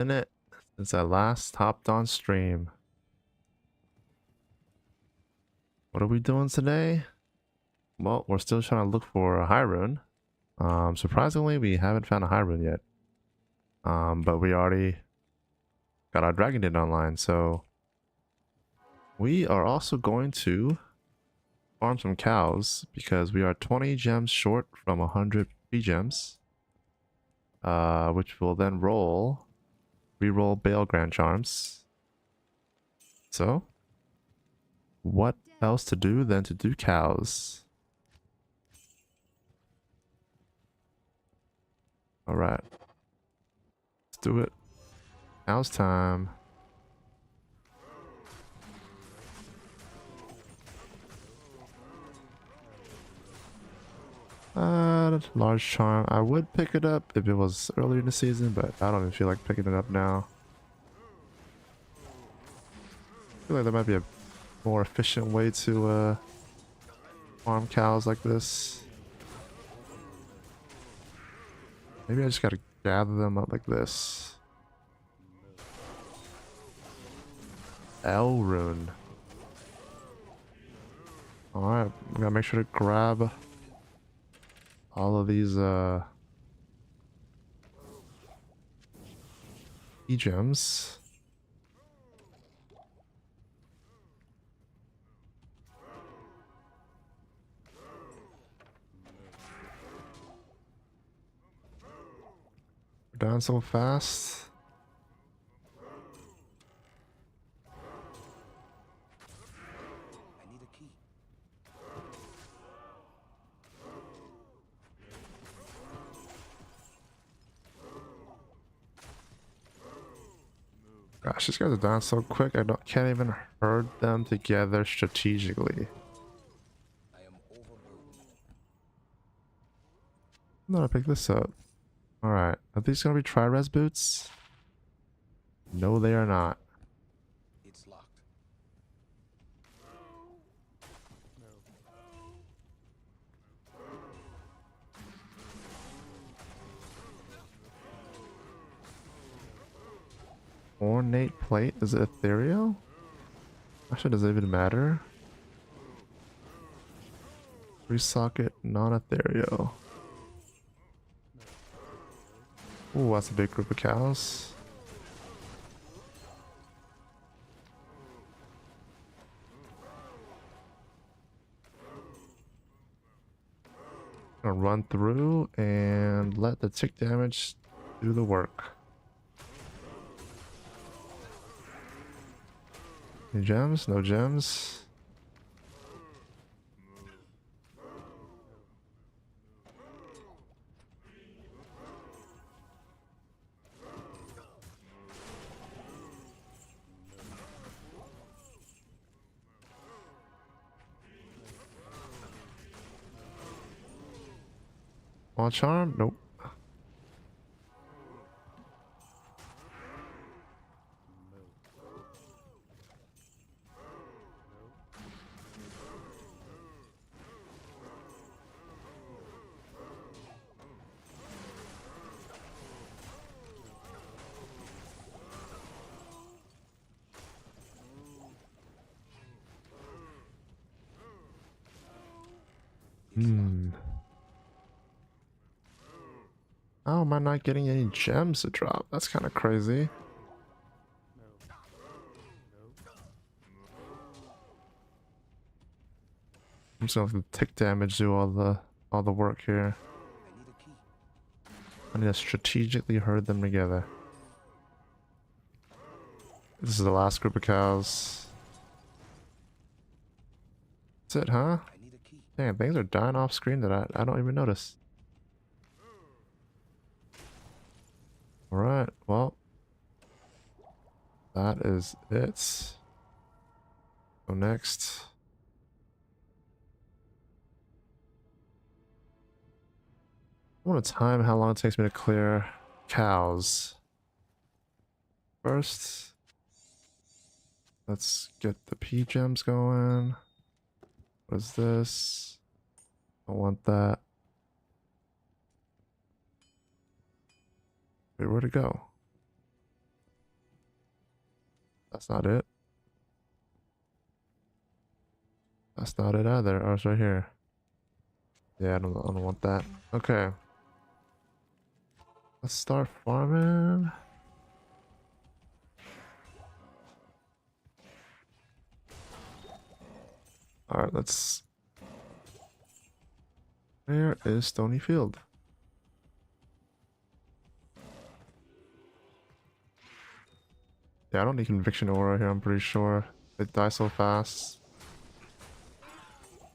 minute since I last hopped on stream. What are we doing today? Well, we're still trying to look for a high rune. Surprisingly, we haven't found a high rune yet. But we already got our dragon den online, so we are also going to farm some cows because we are 20 gems short from 100 P gems. Which will then re-roll Bale Grand Charms. So, what else to do than to do cows? Alright. Let's do it. Now's time. Large charm. I would pick it up if it was earlier in the season, but I don't even feel like picking it up now. I feel like there might be a more efficient way to farm cows like this. Maybe I just gotta gather them up like this. L rune. Alright, we gotta make sure to grab all of these E-gems. We're down so fast. I need a key. Gosh, these guys are down so quick. Can't even herd them together strategically. I am overburdened. I'm gonna pick this up. Alright, are these gonna be tri-res boots? No, they are not. It's locked. Ornate plate? Is it ethereal? Actually, does it even matter? Resocket, non-ethereal. Ooh, that's a big group of cows. Gonna run through and let the tick damage do the work. Any gems? No gems. Small charm? Nope. Hmm. How am I not getting any gems to drop? That's kind of crazy. I'm just gonna have to tick damage do all the work here. I need a key. I need to strategically herd them together. This is the last group of cows. That's it, huh? I need a key. Dang, things are dying off screen that I don't even notice. Alright, well. That is it. So next. I want to time how long it takes me to clear cows. First, let's get the P gems going. What is this? I want that. Wait, where'd it go? That's not it. That's not it either. Oh, it's right here. Yeah, I don't want that. Okay. Let's start farming. Alright, let's... Where is Stony Field? Yeah, I don't need Conviction Aura here, I'm pretty sure. They die so fast.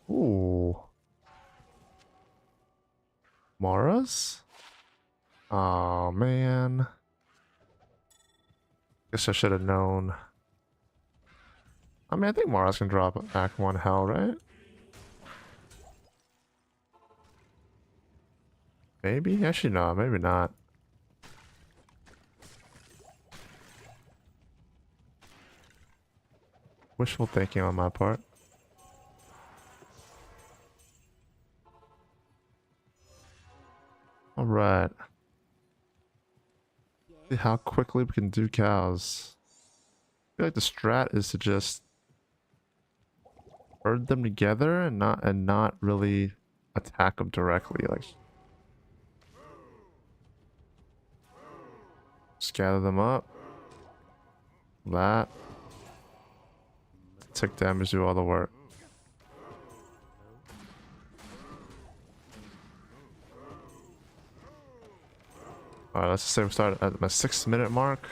Ooh. Maras? Oh man. Guess I should have known. I mean, I think Maras can drop Act 1 Hell, right? Maybe? Actually, no, maybe not. Wishful thinking on my part. Alright. See how quickly we can do cows. I feel like the strat is to just herd them together and not really attack them directly. Like, just gather them up. That. Tick damage, do all the work. Alright, let's just say we start at my 6-minute mark.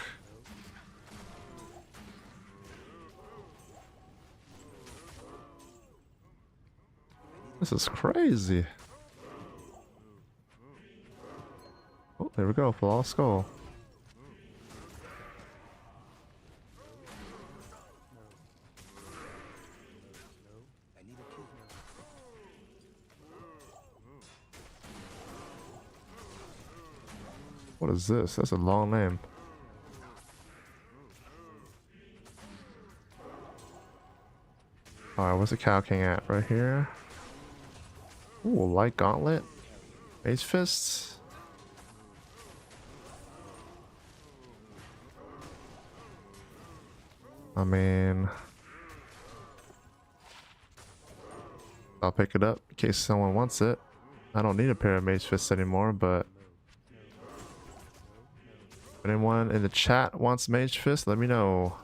This is crazy. Oh, there we go, Flawless Skull. I need a key. What is this? That's a long name. Alright, where's the Cow King at? Right here. Ooh, Light Gauntlet. Mage Fist. I mean... I'll pick it up in case someone wants it. I don't need a pair of Mage Fists anymore, but... If anyone in the chat wants Mage Fist, let me know.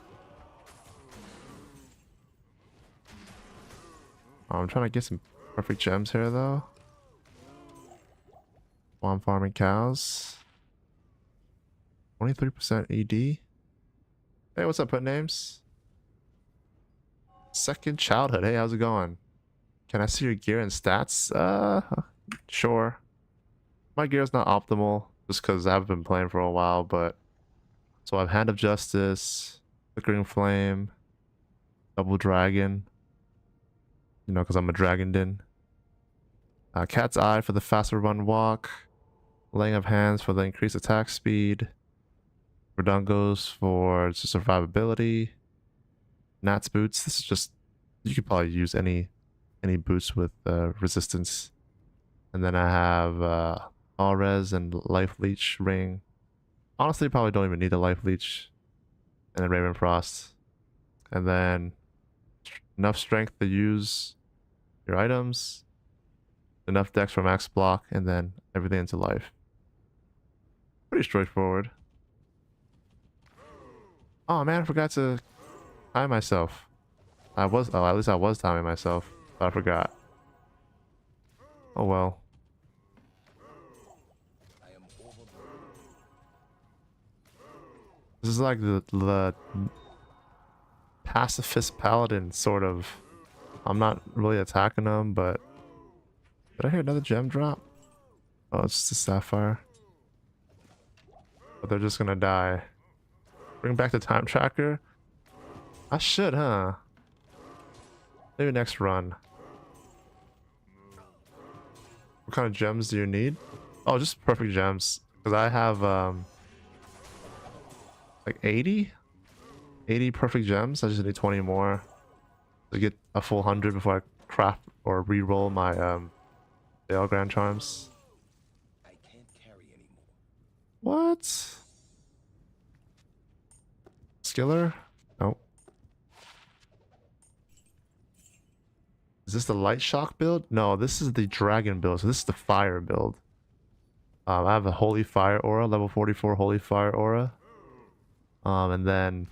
I'm trying to get some perfect gems here, though. While I'm farming cows. 23% ED. Hey, what's up, Put Names? Second Childhood. Hey, how's it going? Can I see your gear and stats? Sure. My gear's not optimal, just because I haven't been playing for a while, but... So I have Hand of Justice, Flickering Flame, Double Dragon. You know, because I'm a Dragondin. Cat's Eye for the faster run walk. Laying of Hands for the increased attack speed. Redungos for just survivability. Nat's Boots. This is just... You could probably use any boots with resistance. And then I have All Res and Life Leech Ring. Honestly, probably don't even need a Life Leech. And then Raven Frost. And then enough strength to use your items. Enough dex for max block. And then everything into life. Pretty straightforward. Oh man, I forgot to time myself. At least I was timing myself. But I forgot. Oh well. I am overburdened. This is like the pacifist paladin, sort of. I'm not really attacking them, but... Did I hear another gem drop? Oh, it's just a sapphire. But they're just gonna die. Bring back the time tracker? I should, huh? Maybe next run. What kind of gems do you need? Oh, just perfect gems. Because I have, like 80? 80 perfect gems. I just need 20 more to get a full 100 before I craft or re-roll my, Dale Grand Charms. I can't carry anymore. What? Skiller? Nope. Is this the light shock build? No, this is the dragon build. So this is the fire build. I have a holy fire aura, level 44 holy fire aura. And then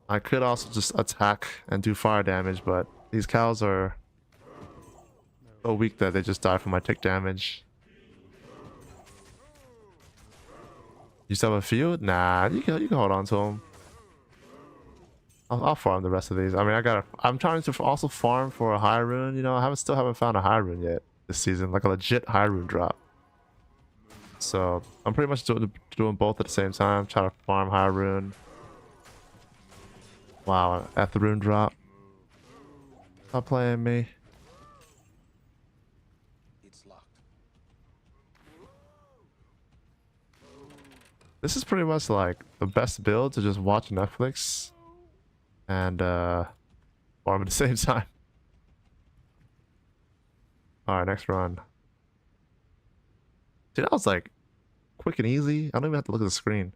I could also just attack and do fire damage, but these cows are so weak that they just die from my tick damage. You still have a few? Nah, you can hold on to them. I'll farm the rest of these. I mean, I'm trying to also farm for a high rune. You know, I still haven't found a high rune yet this season, like a legit high rune drop. So I'm pretty much doing both at the same time. Trying to farm high rune. Wow, at the rune drop. Stop playing me. It's locked. This is pretty much like the best build to just watch Netflix and farm at the same time. Alright, next run. Dude, that was like quick and easy. I don't even have to look at the screen.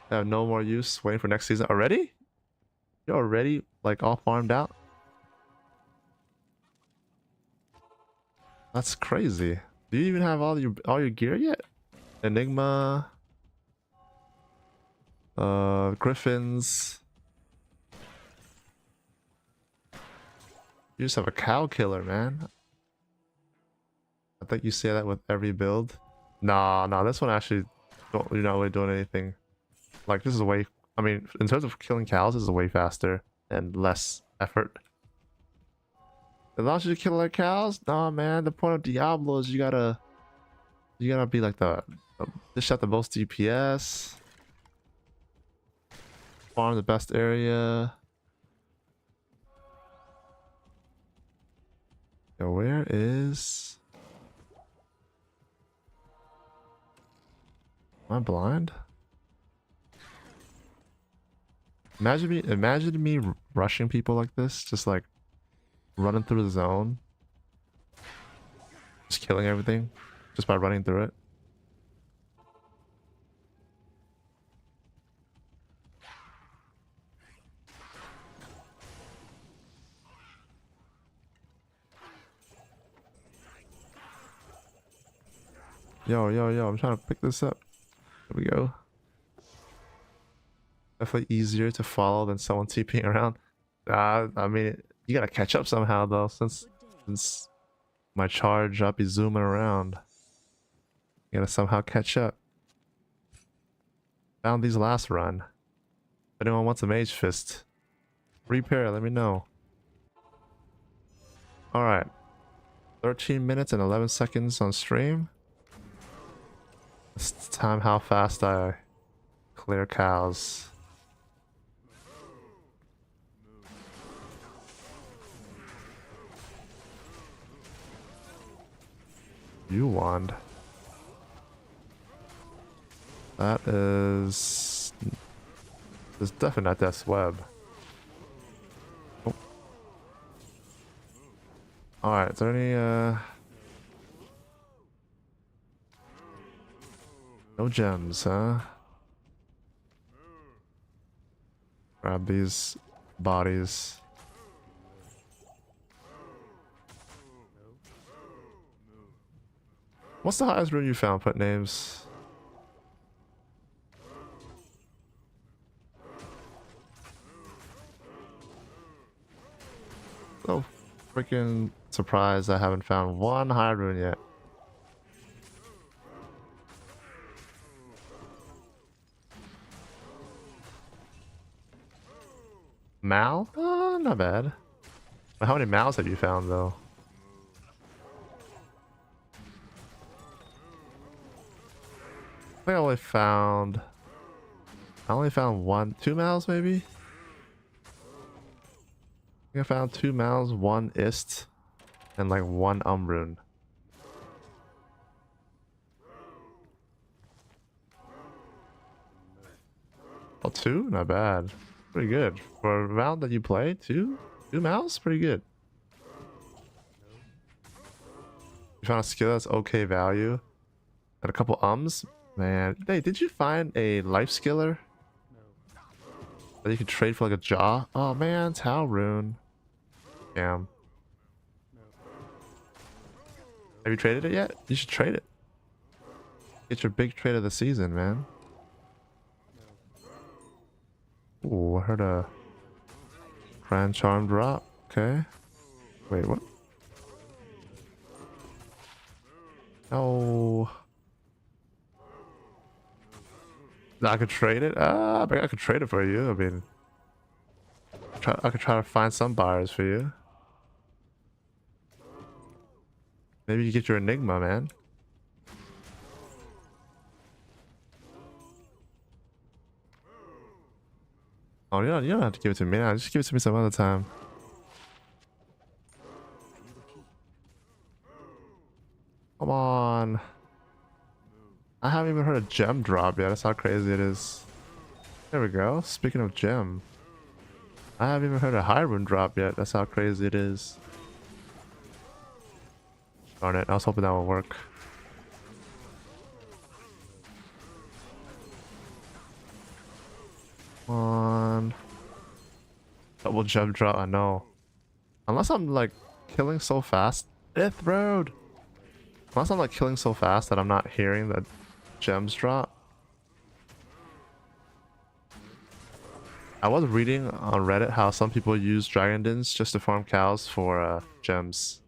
I have no more use waiting for next season. Already? You're already like all farmed out? That's crazy. Do you even have all your gear yet? Enigma. Griffins. You just have a cow killer, man. I think you say that with every build. Nah, this one actually, you're not really doing anything. Like, this is way, I mean, in terms of killing cows, this is way faster and less effort. It allows you to kill like cows? Nah, man, the point of Diablo is you gotta be like dish out the most DPS. Farm the best area. Yo, where is... Am I blind? Imagine me rushing people like this, just like running through the zone. Just killing everything just by running through it. Yo, I'm trying to pick this up. There we go. Definitely easier to follow than someone TPing around. I mean, you gotta catch up somehow though, since my charge up is zooming around. You gotta somehow catch up. Found these last run. If anyone wants a mage fist, repair, let me know. Alright. 13 minutes and 11 seconds on stream. This time how fast I clear cows. You wand. That is... It's definitely not Death's Web. Oh. Alright, is there any no gems, huh? Grab these bodies. What's the highest rune you found? Put names. So freaking surprised I haven't found one high rune yet. Mal? Not bad. How many Mals have you found though? I think I only found two Mals maybe? I think I found two Mals, one Ist, and like one Rune. Oh, two? Not bad. Pretty good. For a round that you play, two Mals? Pretty good. You found a skill that's okay value. And a couple ums? Man. Hey, did you find a life skiller? That you could trade for like a jaw? Oh man, Tau Rune. Damn. Have you traded it yet? You should trade it. Get your big trade of the season, man. Ooh, I heard a Grand Charm drop. Okay. Wait, what? Oh. I could trade it? I think I could trade it for you. I mean, I could try to find some buyers for you. Maybe you get your Enigma, man. Oh, you don't have to give it to me now. Just give it to me some other time. I need a key. Come on. I haven't even heard a gem drop yet. That's how crazy it is. There we go. Speaking of gem. I haven't even heard a Hyrule drop yet. That's how crazy it is. Darn it. I was hoping that would work. Come on. Double gem drop. I know. Unless I'm like killing so fast. Death Road. Unless I'm like killing so fast that I'm not hearing the gems drop. I was reading on Reddit how some people use Dragon Dens just to farm cows for gems.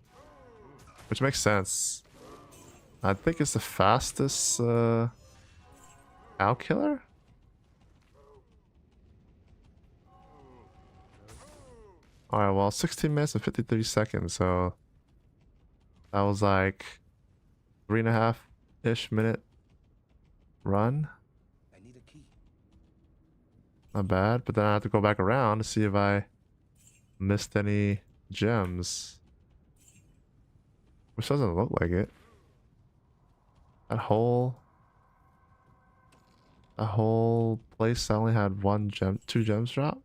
Which makes sense. I think it's the fastest cow killer? Alright, well, 16 minutes and 53 seconds, so that was like 3.5-ish minute run. I need a key. Not bad, but then I have to go back around to see if I missed any gems. Which doesn't look like it. That whole place I only had two gems drop.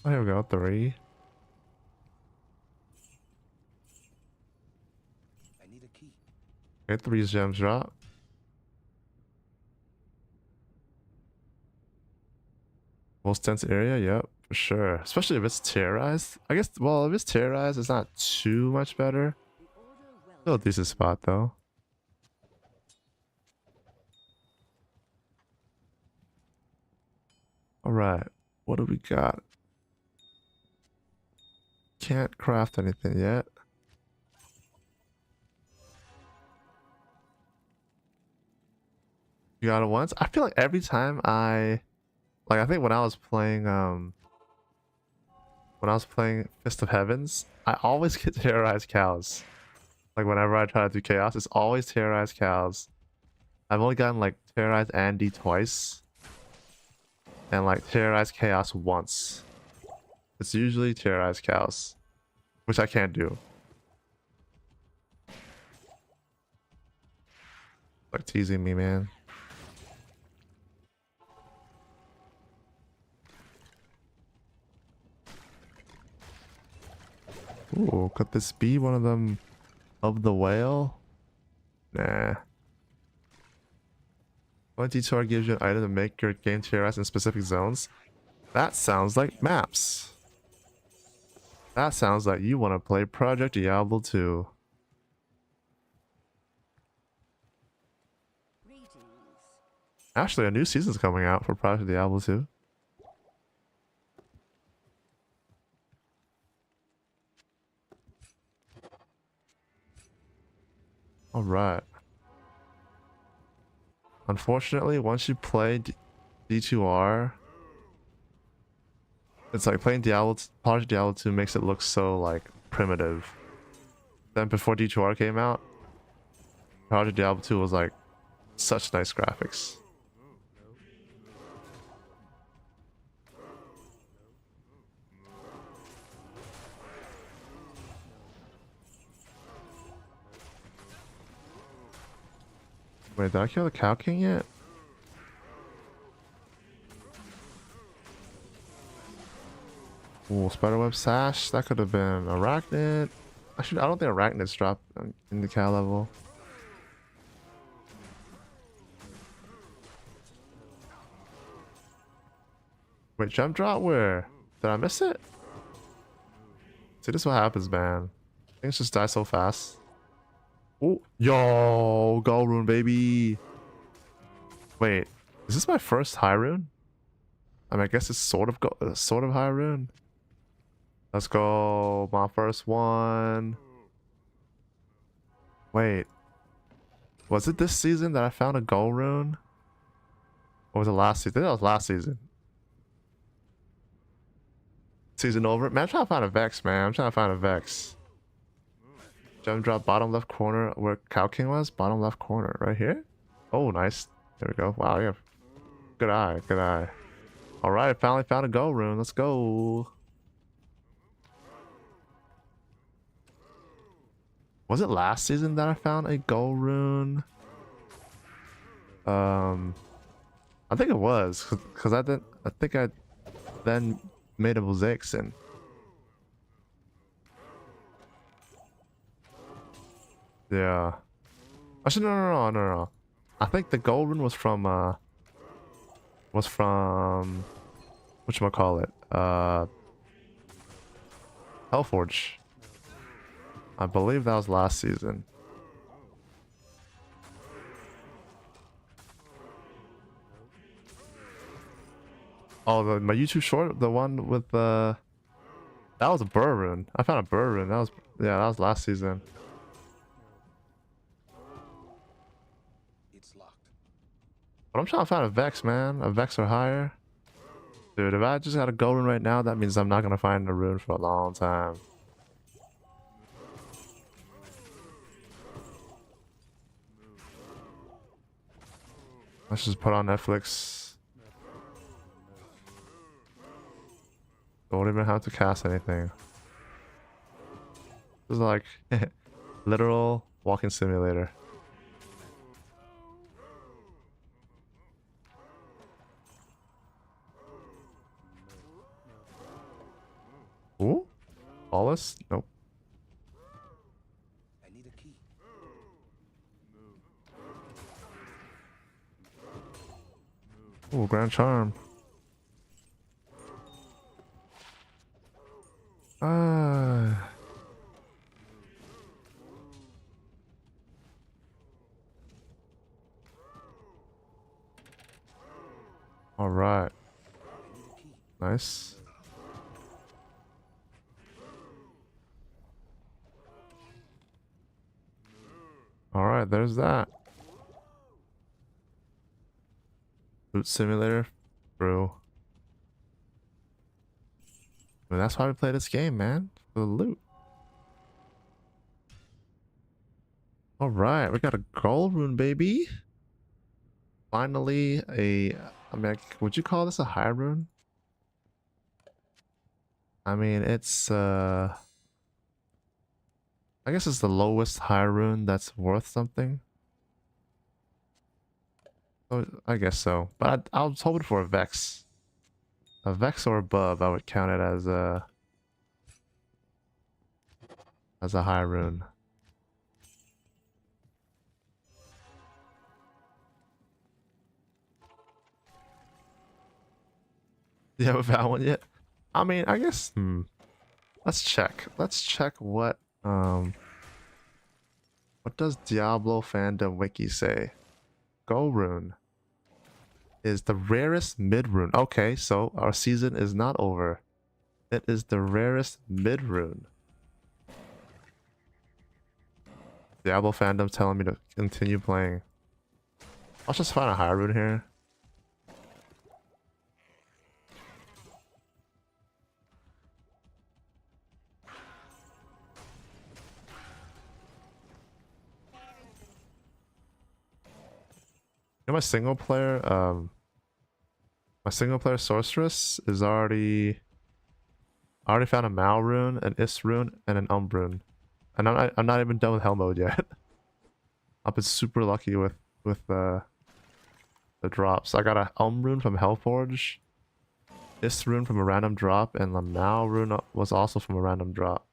Oh, here we go, 3. I need a key. Okay, 3 gems drop. Most dense area, yep, for sure. Especially if it's terrorized. I guess, well, if it's terrorized, it's not too much better. Still a decent spot, though. Alright, what do we got? Can't craft anything yet. You got it once? I feel like every time I think when I was playing Fist of Heavens, I always get terrorized cows. Like whenever I try to do chaos, it's always terrorized cows. I've only gotten like terrorized Andy twice. And like terrorized chaos once. It's usually terrorized cows. Which I can't do. Like teasing me, man. Ooh, could this be one of them of the whale? Nah. 20 gives you an item to make your game terrorize in specific zones. That sounds like maps. That sounds like you want to play Project Diablo 2. Actually, a new season's coming out for Project Diablo 2. Alright. Unfortunately, once you play D2R, it's like playing Project Diablo 2 makes it look so like primitive. Then before D2R came out, Project Diablo 2 was like such nice graphics. Wait, did I kill the Cow King yet? Ooh, Spiderweb Sash. That could have been Arachnid. Actually, I don't think Arachnid's dropped in the cow level. Wait, jump drop where? Did I miss it? See, this is what happens, man. Things just die so fast. Oh, yo, gold rune, baby. Wait, is this my first high rune? I mean, I guess it's sort of high rune. Let's go, my first one. Wait, was it this season that I found a gold rune? Or was it last season? I think that was last season. Season over. Man, I'm trying to find a Vex, man. I'm trying to find a Vex. Gem drop bottom left corner where Cow King was. Bottom left corner. Right here? Oh, nice. There we go. Wow, yeah. Good eye. Good eye. Alright, finally found a gold rune. Let's go. Was it last season that I found a gold rune? I think it was. Because I think I then made a mosaic sin. Yeah. Actually, no. I think the gold rune was from whatchamacallit? Hellforge. I believe that was last season. Oh, my YouTube short, the one with the that was a burr rune. I found a burr rune. That was last season. It's locked. But I'm trying to find a Vex, man. A Vex or higher. Dude, if I just got a gold rune right now, that means I'm not gonna find a rune for a long time. Let's just put on Netflix. Don't even have to cast anything. This is like literal walking simulator. Ooh? Flawless? Nope. I need a key. Ooh, Grand Charm. Ah. All right. I need a key. Nice. All right, there's that. Loot simulator, bro. I mean, that's why we play this game, man. For the loot. All right, we got a gold rune, baby. Finally, I mean, would you call this a high rune? I mean, it's I guess it's the lowest high rune that's worth something. Oh, I guess so. But I was hoping for a Vex. A Vex or above, I would count it as a high rune. You haven't found one yet? I mean, I guess. Let's check. Let's check what does Diablo fandom wiki say? Gold rune is the rarest mid rune. Okay, so our season is not over. It is the rarest mid rune. Diablo fandom telling me to continue playing. I'll just find a high rune here. You know, my single player sorceress is already. I already found a Mal rune, an Is rune, and an rune. And I'm not even done with hell mode yet. I've been super lucky with the drops. I got a rune from Hellforge, Is rune from a random drop, and the Mal rune was also from a random drop.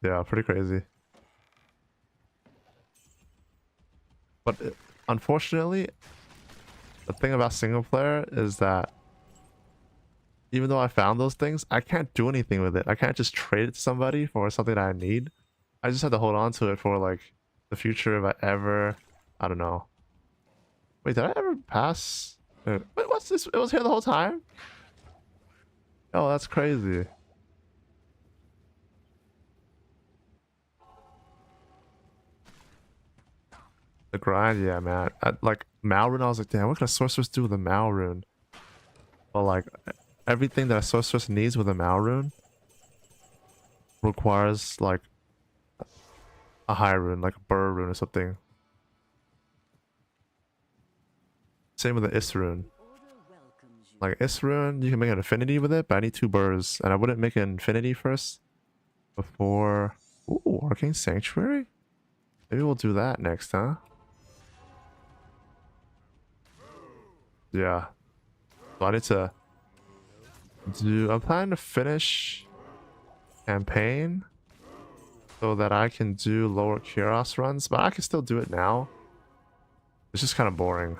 Yeah, pretty crazy. But unfortunately, the thing about single player is that even though I found those things, I can't do anything with it. I can't just trade it to somebody for something that I need. I just have to hold on to it for like the future if I ever, I don't know. Wait, did I ever pass? Wait, what's this? It was here the whole time? Oh, that's crazy. The grind, yeah, man. Like Malrune, I was like, damn, what can a sorceress do with a Malrune? But like everything that a sorceress needs with a Malrune requires like a high rune, like a burr rune or something. Same with the Isrune. Like Isrune, you can make an affinity with it, but I need 2 burrs, and I wouldn't make an infinity first before. Ooh, Arcane Sanctuary. Maybe we'll do that next, huh? Yeah. So I need to do. I'm planning to finish campaign so that I can do lower Kyros runs, but I can still do it now. It's just kind of boring.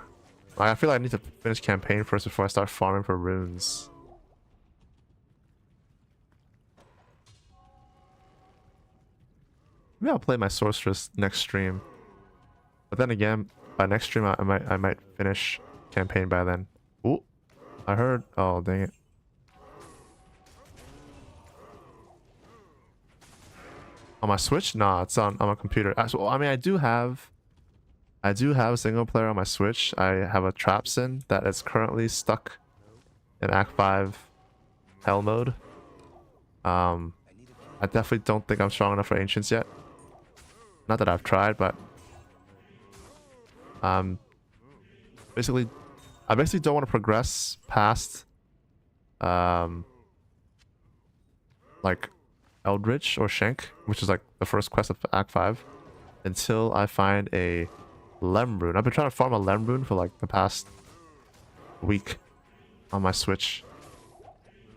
Like, I feel like I need to finish campaign first before I start farming for runes. Maybe I'll play my sorceress next stream. But then again, by next stream I might finish campaign by then. Ooh, I heard. Oh dang it. On my Switch? Nah, it's on my computer. I mean, I do have a single player on my Switch. I have a Trapsin that is currently stuck in Act 5 Hell mode. I definitely don't think I'm strong enough for Ancients yet. Not that I've tried, but basically, I basically don't want to progress past like Eldritch or Shank, which is like the first quest of Act 5, until I find a Lem Rune. I've been trying to farm a Lem Rune for like the past week on my Switch,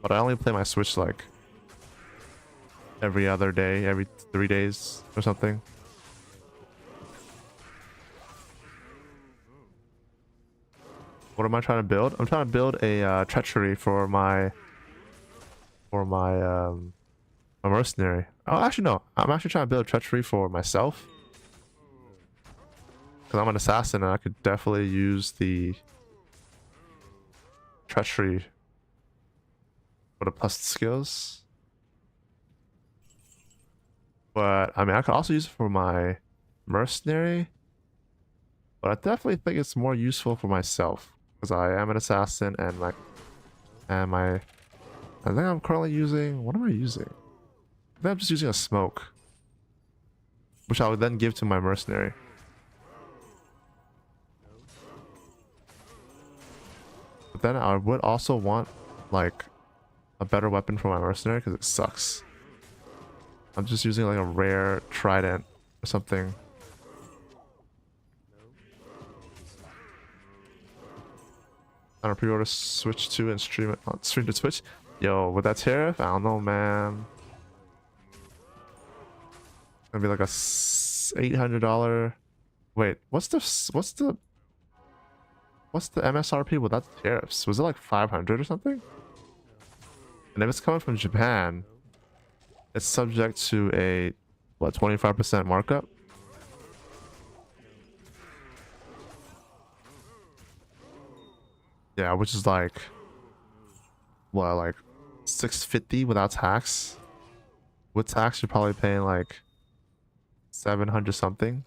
but I only play my Switch like every other day, every 3 days or something. What am I trying to build? I'm trying to build a treachery for my a mercenary. Oh, actually no. I'm actually trying to build a treachery for myself. Because I'm an assassin and I could definitely use the treachery for the plus skills. But I mean, I could also use it for my mercenary. But I definitely think it's more useful for myself. Because I am an assassin and I think I'm currently using, what am I using? I think I'm just using a smoke, which I would then give to my mercenary. But then I would also want like a better weapon for my mercenary because it sucks. I'm just using like a rare trident or something. I don't pre-order Switch 2 and stream it on stream to Twitch. Yo, with that tariff, I don't know, man. Gonna be like a $800. Wait, what's the MSRP without the tariffs? Was it like 500 or something? And if it's coming from Japan, it's subject to a what 25% markup. Yeah, which is like what, like 650 without tax. With tax, you're probably paying like 700 something.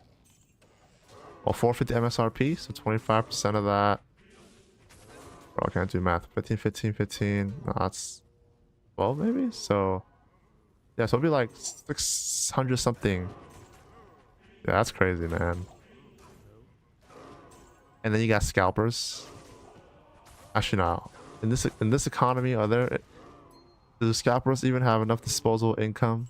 Well, 450 MSRP, so 25% of that. Bro, I can't do math. 15, 15, 15. No, that's 12 maybe. So yeah, so it'll be like 600 something. Yeah, that's crazy, man. And then you got scalpers. Actually, no. In this economy, do the scalpers even have enough disposable income?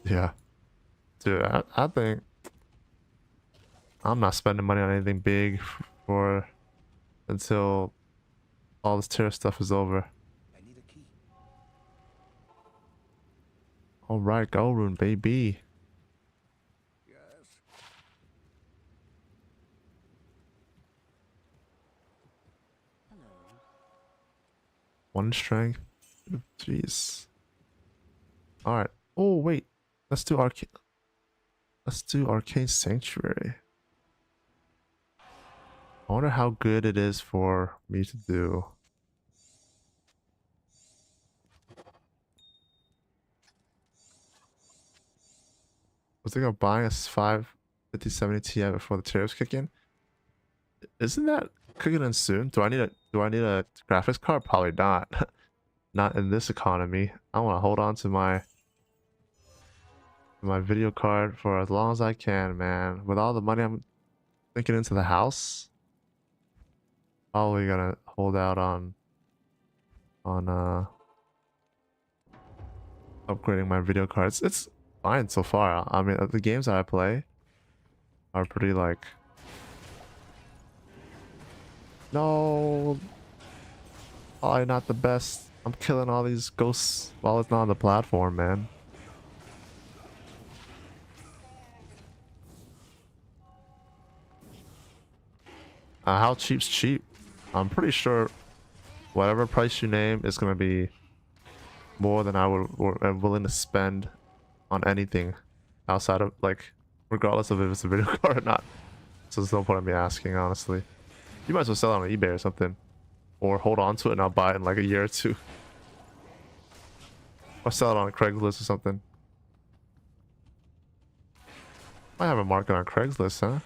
Yeah, dude, I think I'm not spending money on anything big for until all this tier stuff is over. I need a key. All right, go rune, baby. Yes. 1 strength. Jeez. Alright. Oh wait. Let's do Arcane Sanctuary. I wonder how good it is for me to do. I was thinking of buying a 5070 Ti before the tariffs kick in. Isn't that kicking in soon? Do I need a graphics card? Probably not. Not in this economy. I want to hold on to my video card for as long as I can, man. With all the money I'm thinking into the house, probably gonna hold out on upgrading my video cards. It's fine so far. I mean, the games that I play are pretty like. No, probably not the best. I'm killing all these ghosts while it's not on the platform, man. How cheap's cheap? I'm pretty sure whatever price you name is gonna be more than am willing to spend on anything outside of, like, regardless of if it's a video card or not. So there's no point in me asking, honestly. You might as well sell it on eBay or something, or hold on to it and I'll buy it in like a year or two, or sell it on Craigslist or something. I have a market on Craigslist, huh?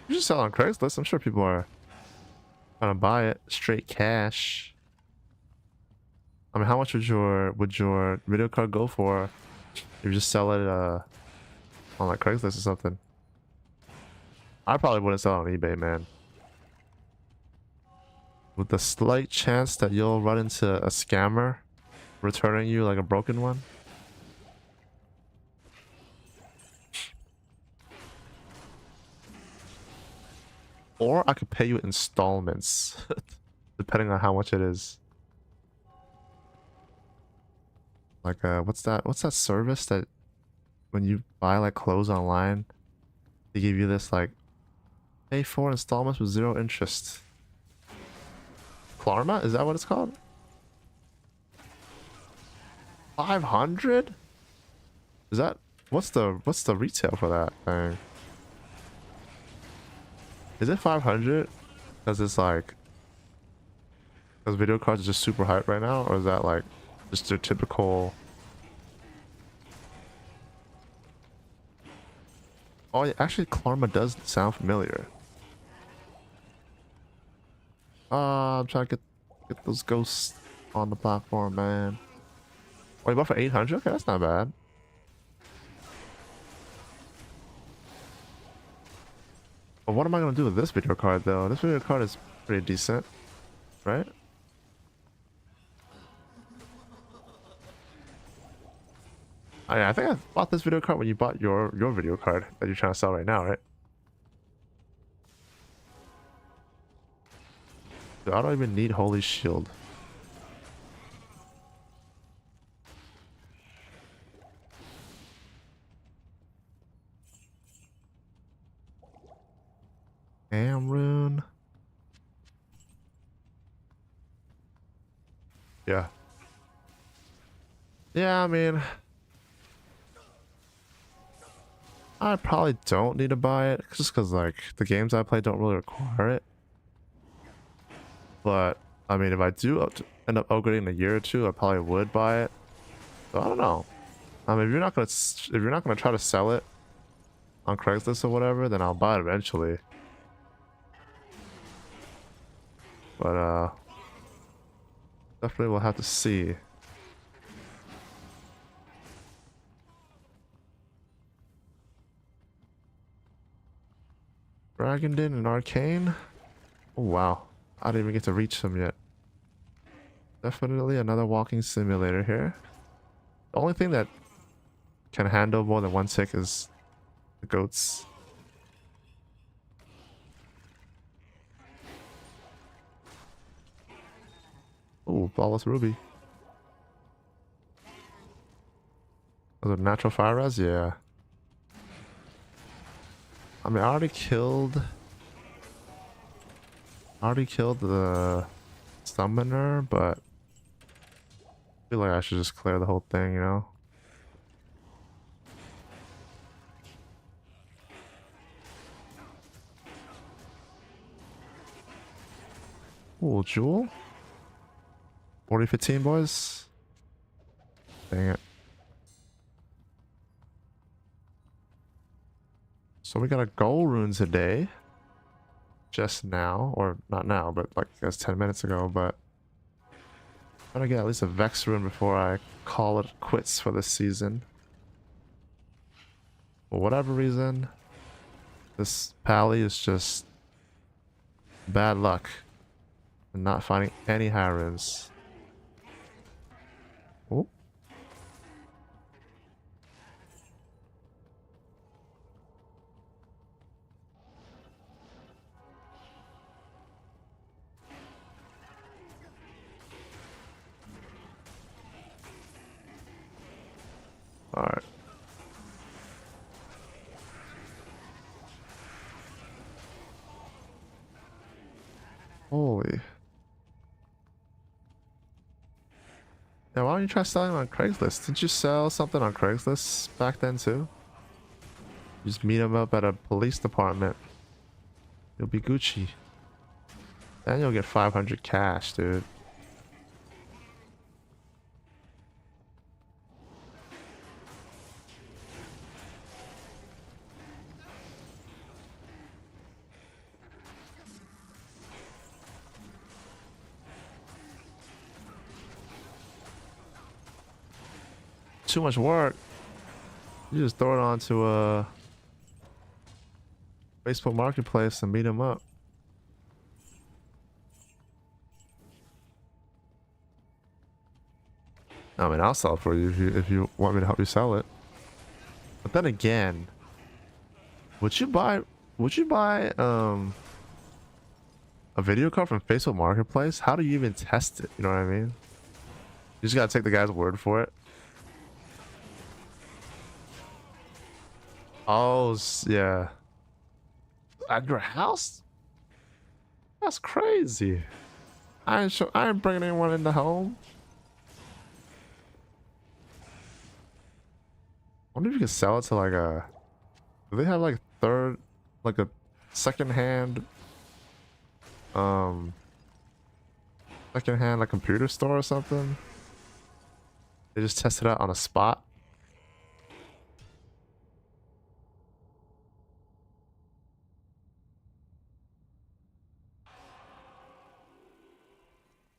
You should sell it on Craigslist. I'm sure people are gonna buy it straight cash. I mean, how much would your video card go for if you just sell it on like Craigslist or something? I probably wouldn't sell it on eBay, man. With the slight chance that you'll run into a scammer returning you like a broken one. Or I could pay you installments, depending on how much it is. Like, what's that service that when you buy like clothes online, they give you this like pay 4 installments with 0 interest? Klarna? Is that what it's called? 500? Is that what's the retail for that thing? Is it 500? Because it's like, because video cards are just super hype right now, or is that like just their typical? Oh, yeah, actually, Klarna does sound familiar. I'm trying to get those ghosts on the platform, man. Oh, you bought for 800? Okay, that's not bad. But what am I gonna do with this video card, though? This video card is pretty decent, right? I think I bought this video card when you bought your video card that you're trying to sell right now, right? Dude, I don't even need Holy Shield. Rune. Yeah. Yeah, I mean, I probably don't need to buy it just because like the games I play don't really require it. But I mean, if I do end up upgrading in a year or two, I probably would buy it. So I don't know. I mean, if you're not gonna try to sell it on Craigslist or whatever, then I'll buy it eventually. But definitely we'll have to see. Dragondin and Arcane. Oh wow, I didn't even get to reach them yet. Definitely another walking simulator here. The only thing that can handle more than 1 tick is the goats. Ooh, Flawless Ruby. Was it natural fire res? Yeah. I mean, I already killed the summoner, but I feel like I should just clear the whole thing, you know? Ooh, Jewel? 40-15, boys. Dang it. So we got a gold rune today. Just now, or not now, but like I guess 10 minutes ago, but I'm gonna get at least a Vex rune before I call it quits for this season. For whatever reason, this Pally is just bad luck and not finding any high runes. Oh. Alright. Holy. Now, why don't you try selling on Craigslist? Didn't you sell something on Craigslist back then too? You just meet them up at a police department. You'll be Gucci. Then you'll get 500 cash, dude. Too much work. You just throw it onto a Facebook Marketplace and meet them up. I mean, I'll sell it for you if you want me to help you sell it. But then again, would you buy a video card from Facebook Marketplace? How do you even test it? You know what I mean? You just gotta take the guy's word for it. Oh, yeah. At your house? That's crazy. I ain't bringing anyone in the home. I wonder if you can sell it to like a... Do they have like like a secondhand like computer store or something? They just test it out on a spot.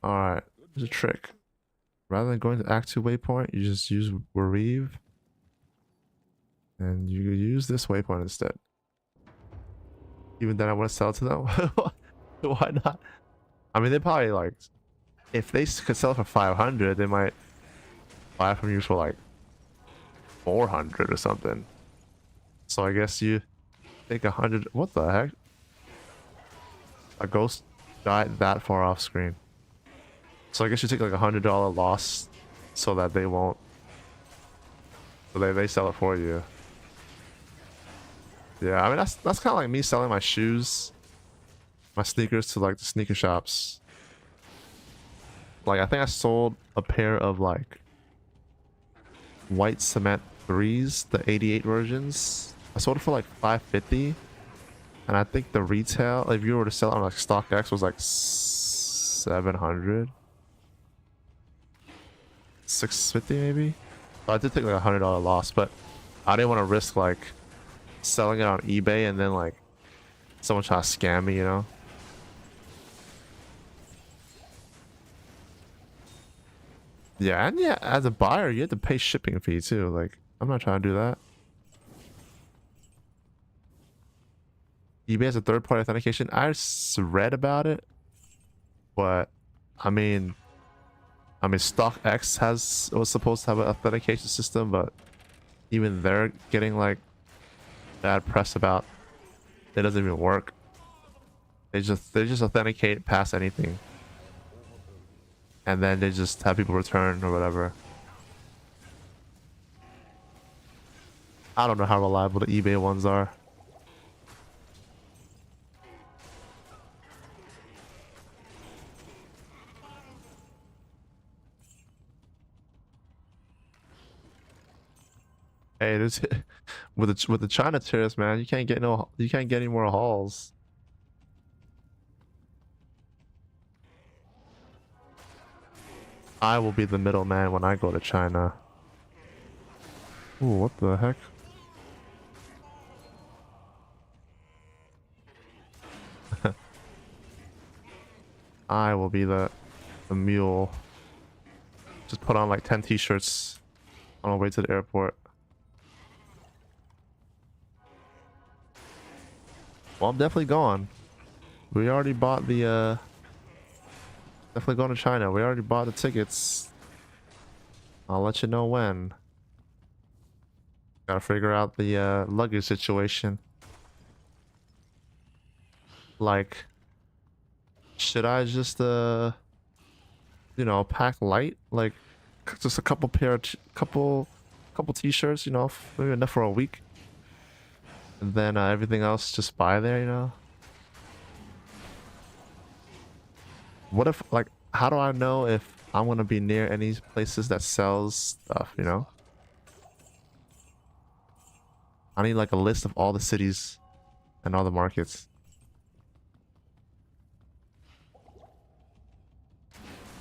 Alright, there's a trick. Rather than going to Act 2 waypoint, you just use Wereave. And you use this waypoint instead. Even then I want to sell it to them. Why not? I mean, they probably like... If they could sell it for 500, they might buy it from you for like 400 or something. So I guess you take 100... What the heck? A ghost died that far off screen. So I guess you take like $100 loss so that they won't. So they sell it for you. Yeah, I mean that's kind of like me selling my shoes, my sneakers to like the sneaker shops. Like I think I sold a pair of like white cement 3s, the 88 versions. I sold it for like $550, and I think the retail, if you were to sell it on like StockX, was like 700. 650 maybe. So I did take like $100 loss, but I didn't want to risk like selling it on eBay and then like someone try to scam me, you know. Yeah, and yeah, as a buyer you have to pay shipping fee too. Like I'm not trying to do that. eBay has a third-party authentication. I read about it, but I mean StockX was supposed to have an authentication system, but even they're getting like bad press about it doesn't even work. They just authenticate past anything, and then they just have people return or whatever. I don't know how reliable the eBay ones are. Hey, this with the China tariffs, man, you can't get any more hauls. I will be the middleman when I go to China. Ooh, what the heck? I will be the mule. Just put on like 10 t-shirts on our way to the airport. Well, I'm definitely going. We already bought the definitely going to China. We already bought the tickets. I'll let you know when. Gotta figure out the luggage situation. Like, should I just you know, pack light? Like, just a couple couple t-shirts, you know, maybe enough for a week. And then everything else just buy there, you know? What if, like, how do I know if I'm gonna be near any places that sells stuff, you know? I need like a list of all the cities and all the markets.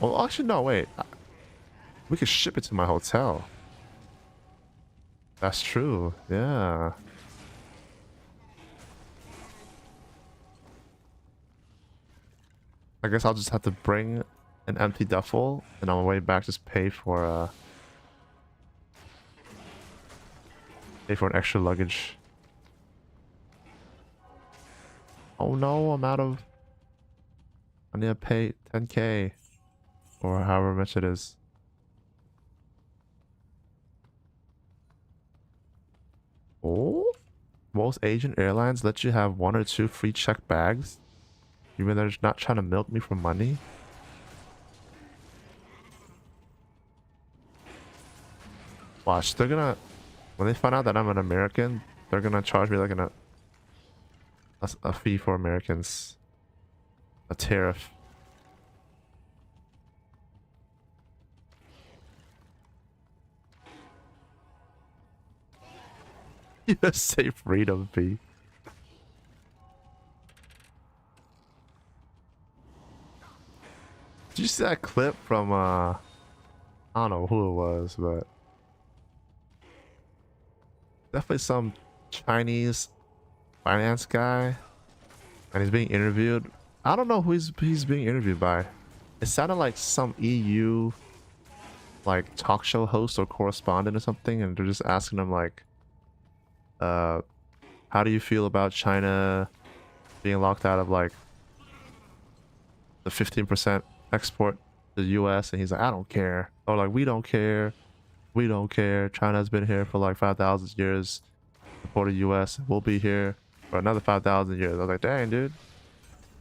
Well, actually, no, wait. We could ship it to my hotel. That's true. Yeah. I guess I'll just have to bring an empty duffel and on my way back just pay for an extra luggage. Oh no, I'm out of... I need to pay 10K or however much it is. Oh, most Asian airlines let you have 1 or 2 free checked bags. Even though they're not trying to milk me for money. Watch, they're gonna... When they find out that I'm an American, they're gonna charge me like a fee for Americans. A tariff. USA freedom fee. Did you see that clip from I don't know who it was, but definitely some Chinese finance guy, and he's being interviewed. I don't know who he's being interviewed by. It sounded like some EU like talk show host or correspondent or something, and they're just asking him like, how do you feel about China being locked out of like the 15% export to the US? And he's like, I don't care. Or like, we don't care. We don't care. China's been here for like 5,000 years. Support the US. We'll be here for another 5,000 years. I was like, dang, dude.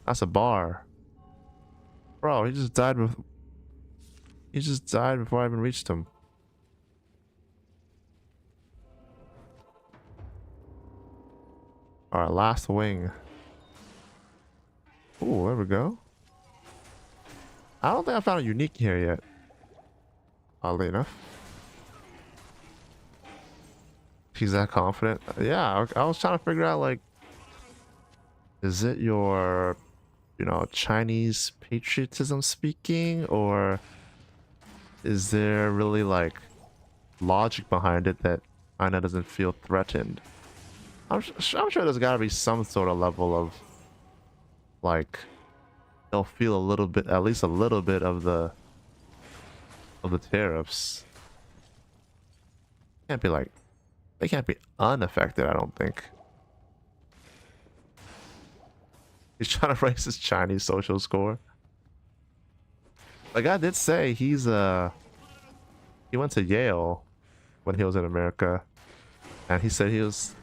That's a bar. Bro, he just died before I even reached him. Alright, last wing. Ooh, there we go. I don't think I found a unique here yet. Oddly enough. She's that confident. Yeah, I was trying to figure out, like, is it your, you know, Chinese patriotism speaking, or is there really, like, logic behind it that China doesn't feel threatened? I'm sure there's gotta be some sort of level of, like, they'll feel a little bit, at least a little bit of the tariffs. Can't be like, they can't be unaffected, I don't think. He's trying to raise his Chinese social score. Like I did say, he went to Yale when he was in America, and he said he was,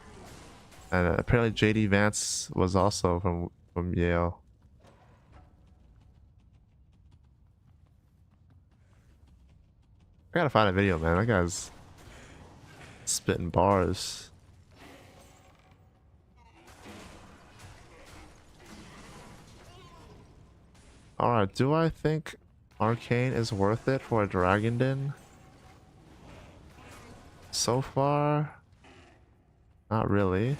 and apparently JD Vance was also from Yale. I gotta find a video, man. That guy's spitting bars. Alright, do I think Arcane is worth it for a Dragon Den? So far, Not really.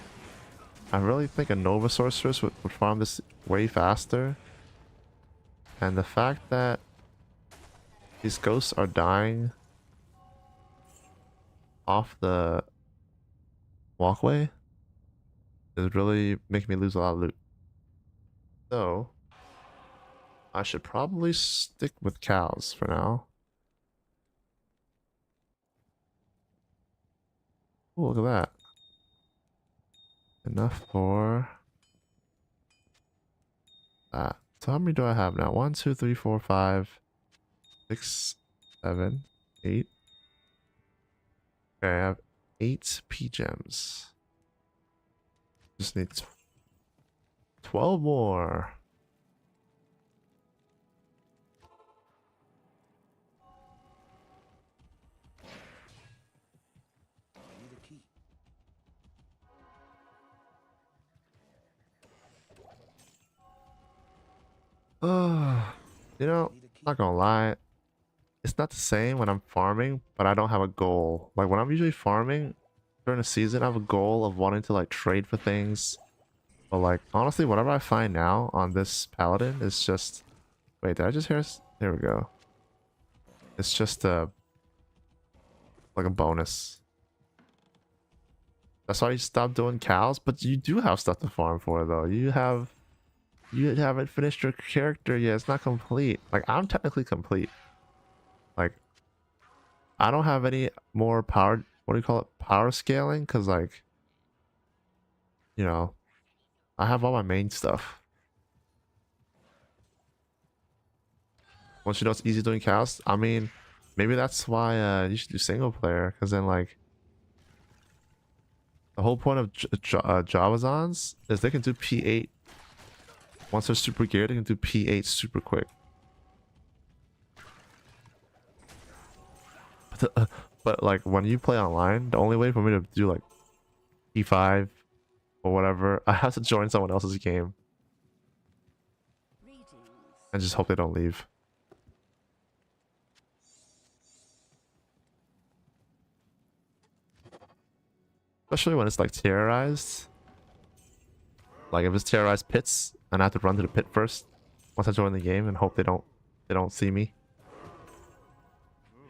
I really think a Nova Sorceress would farm this way faster. And the fact that these ghosts are dying off the walkway is really making me lose a lot of loot. So, I should probably stick with cows for now. Oh, look at that. Enough for that. So how many do I have now? 1, 2, 3, 4, 5, 6, 7, 8. Okay, I have 8 P gems. Just need 12 more. I need a key. You know, I need a key. not gonna lie, it's not the same when I'm farming, but I don't have a goal. Like when I'm usually farming during the season, I have a goal of wanting to like trade for things. But like honestly, whatever I find now on this paladin is just, wait, did I just hear? There we go. It's just a like a bonus. That's why you stopped doing cows, but you do have stuff to farm for though. You haven't finished your character yet. It's not complete. Like I'm technically complete. Like I don't have any more power, what do you call it? Power scaling, because like, you know, I have all my main stuff. Once you know it's easy doing cows, I mean, maybe that's why you should do single player, because then like the whole point of Javazans is they can do P8. Once they're super geared, they can do P8 super quick. But like when you play online, the only way for me to do like P5 or whatever, I have to join someone else's game and just hope they don't leave. Especially when it's like terrorized. Like if it's terrorized pits and I have to run to the pit first once I join the game and hope they don't see me.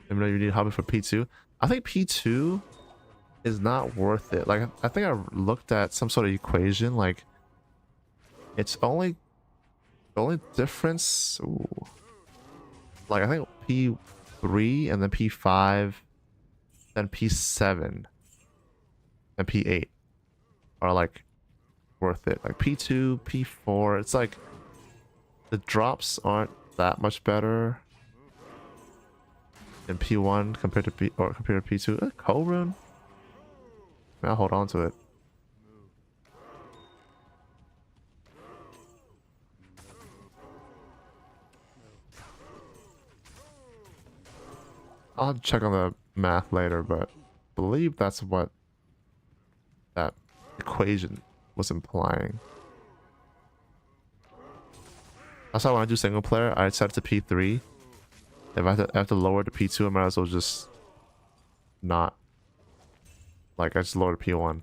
Even though you need hobby for P2. I think P2 is not worth it. Like I think I looked at some sort of equation, like it's only the only difference, ooh, like I think P3 and then P5 then P7 and P8 are like worth it. Like P2, P4, it's like the drops aren't that much better in P1 compared to compared to P2. Cold rune? I'll hold on to it. I'll check on the math later, but I believe that's what that equation was implying. That's why when I do single player, I set it to P3. If I have to lower to P2, I might as well just not. Like, I just lower to P1.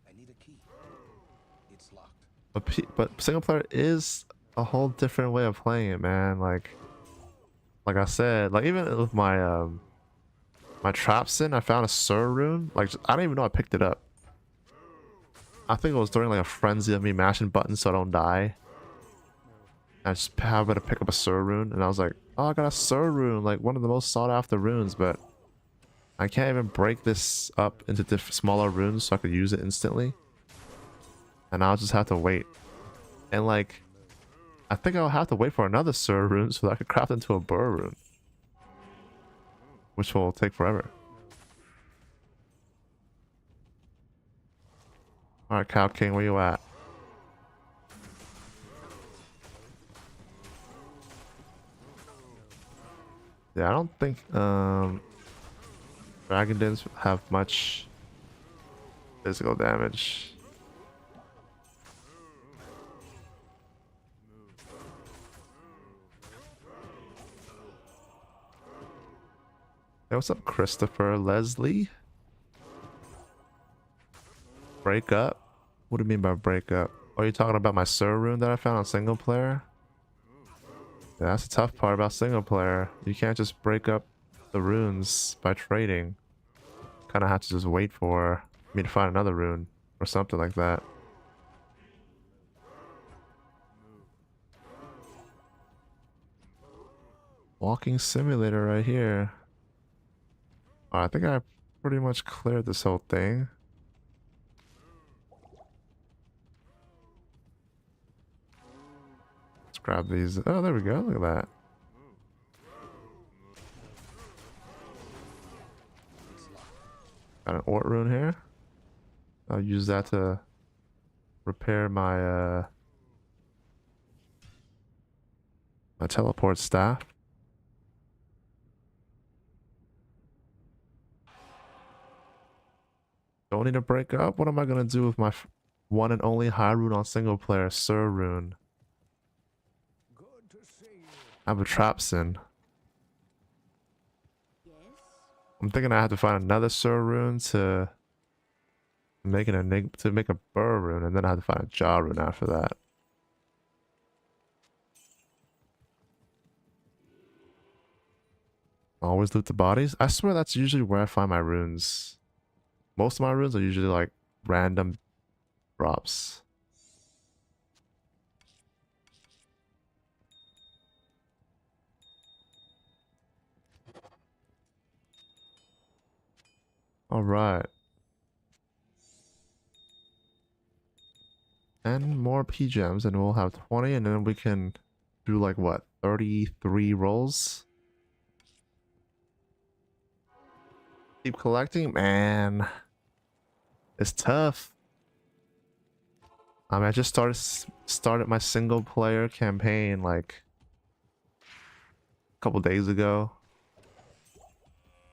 I need a key. It's locked. But single player is a whole different way of playing it, man. Like I said, like even with my my Trapsin, I found a Sur rune. Like I don't even know I picked it up. I think it was during like a frenzy of me mashing buttons so I don't die. I just happened to pick up a Sur rune, and I was like, oh, I got a Sur rune, like one of the most sought after runes, but I can't even break this up into smaller runes so I could use it instantly. And I'll just have to wait. And like, I think I'll have to wait for another Sur rune so that I could craft into a Burr rune. Which will take forever. Alright, Cow King, where you at? Yeah, I don't think Dragon Dens have much physical damage. Hey, what's up, Christopher Leslie? Break up? What do you mean by break up? Oh, you talking about my Sir rune that I found on single player? Yeah, that's the tough part about single player. You can't just break up the runes by trading. Kind of have to just wait for me to find another rune or something like that. Walking simulator right here. I think I pretty much cleared this whole thing. Let's grab these. Oh, there we go. Look at that. Got an Ort rune here. I'll use that to repair my my teleport staff. Don't need to break up. What am I gonna do with my one and only high rune on single player, Sir rune? I have a Trapsin. I'm thinking I have to find another Sir rune to make an enigma, to make a Burr rune, and then I have to find a Jaw rune after that. Always loot the bodies. I swear that's usually where I find my runes. Most of my runes are usually like random drops. All right. And more P gems, and we'll have 20, and then we can do like what, 33 rolls? Keep collecting, man. It's tough. I mean, I just started my single player campaign like a couple days ago,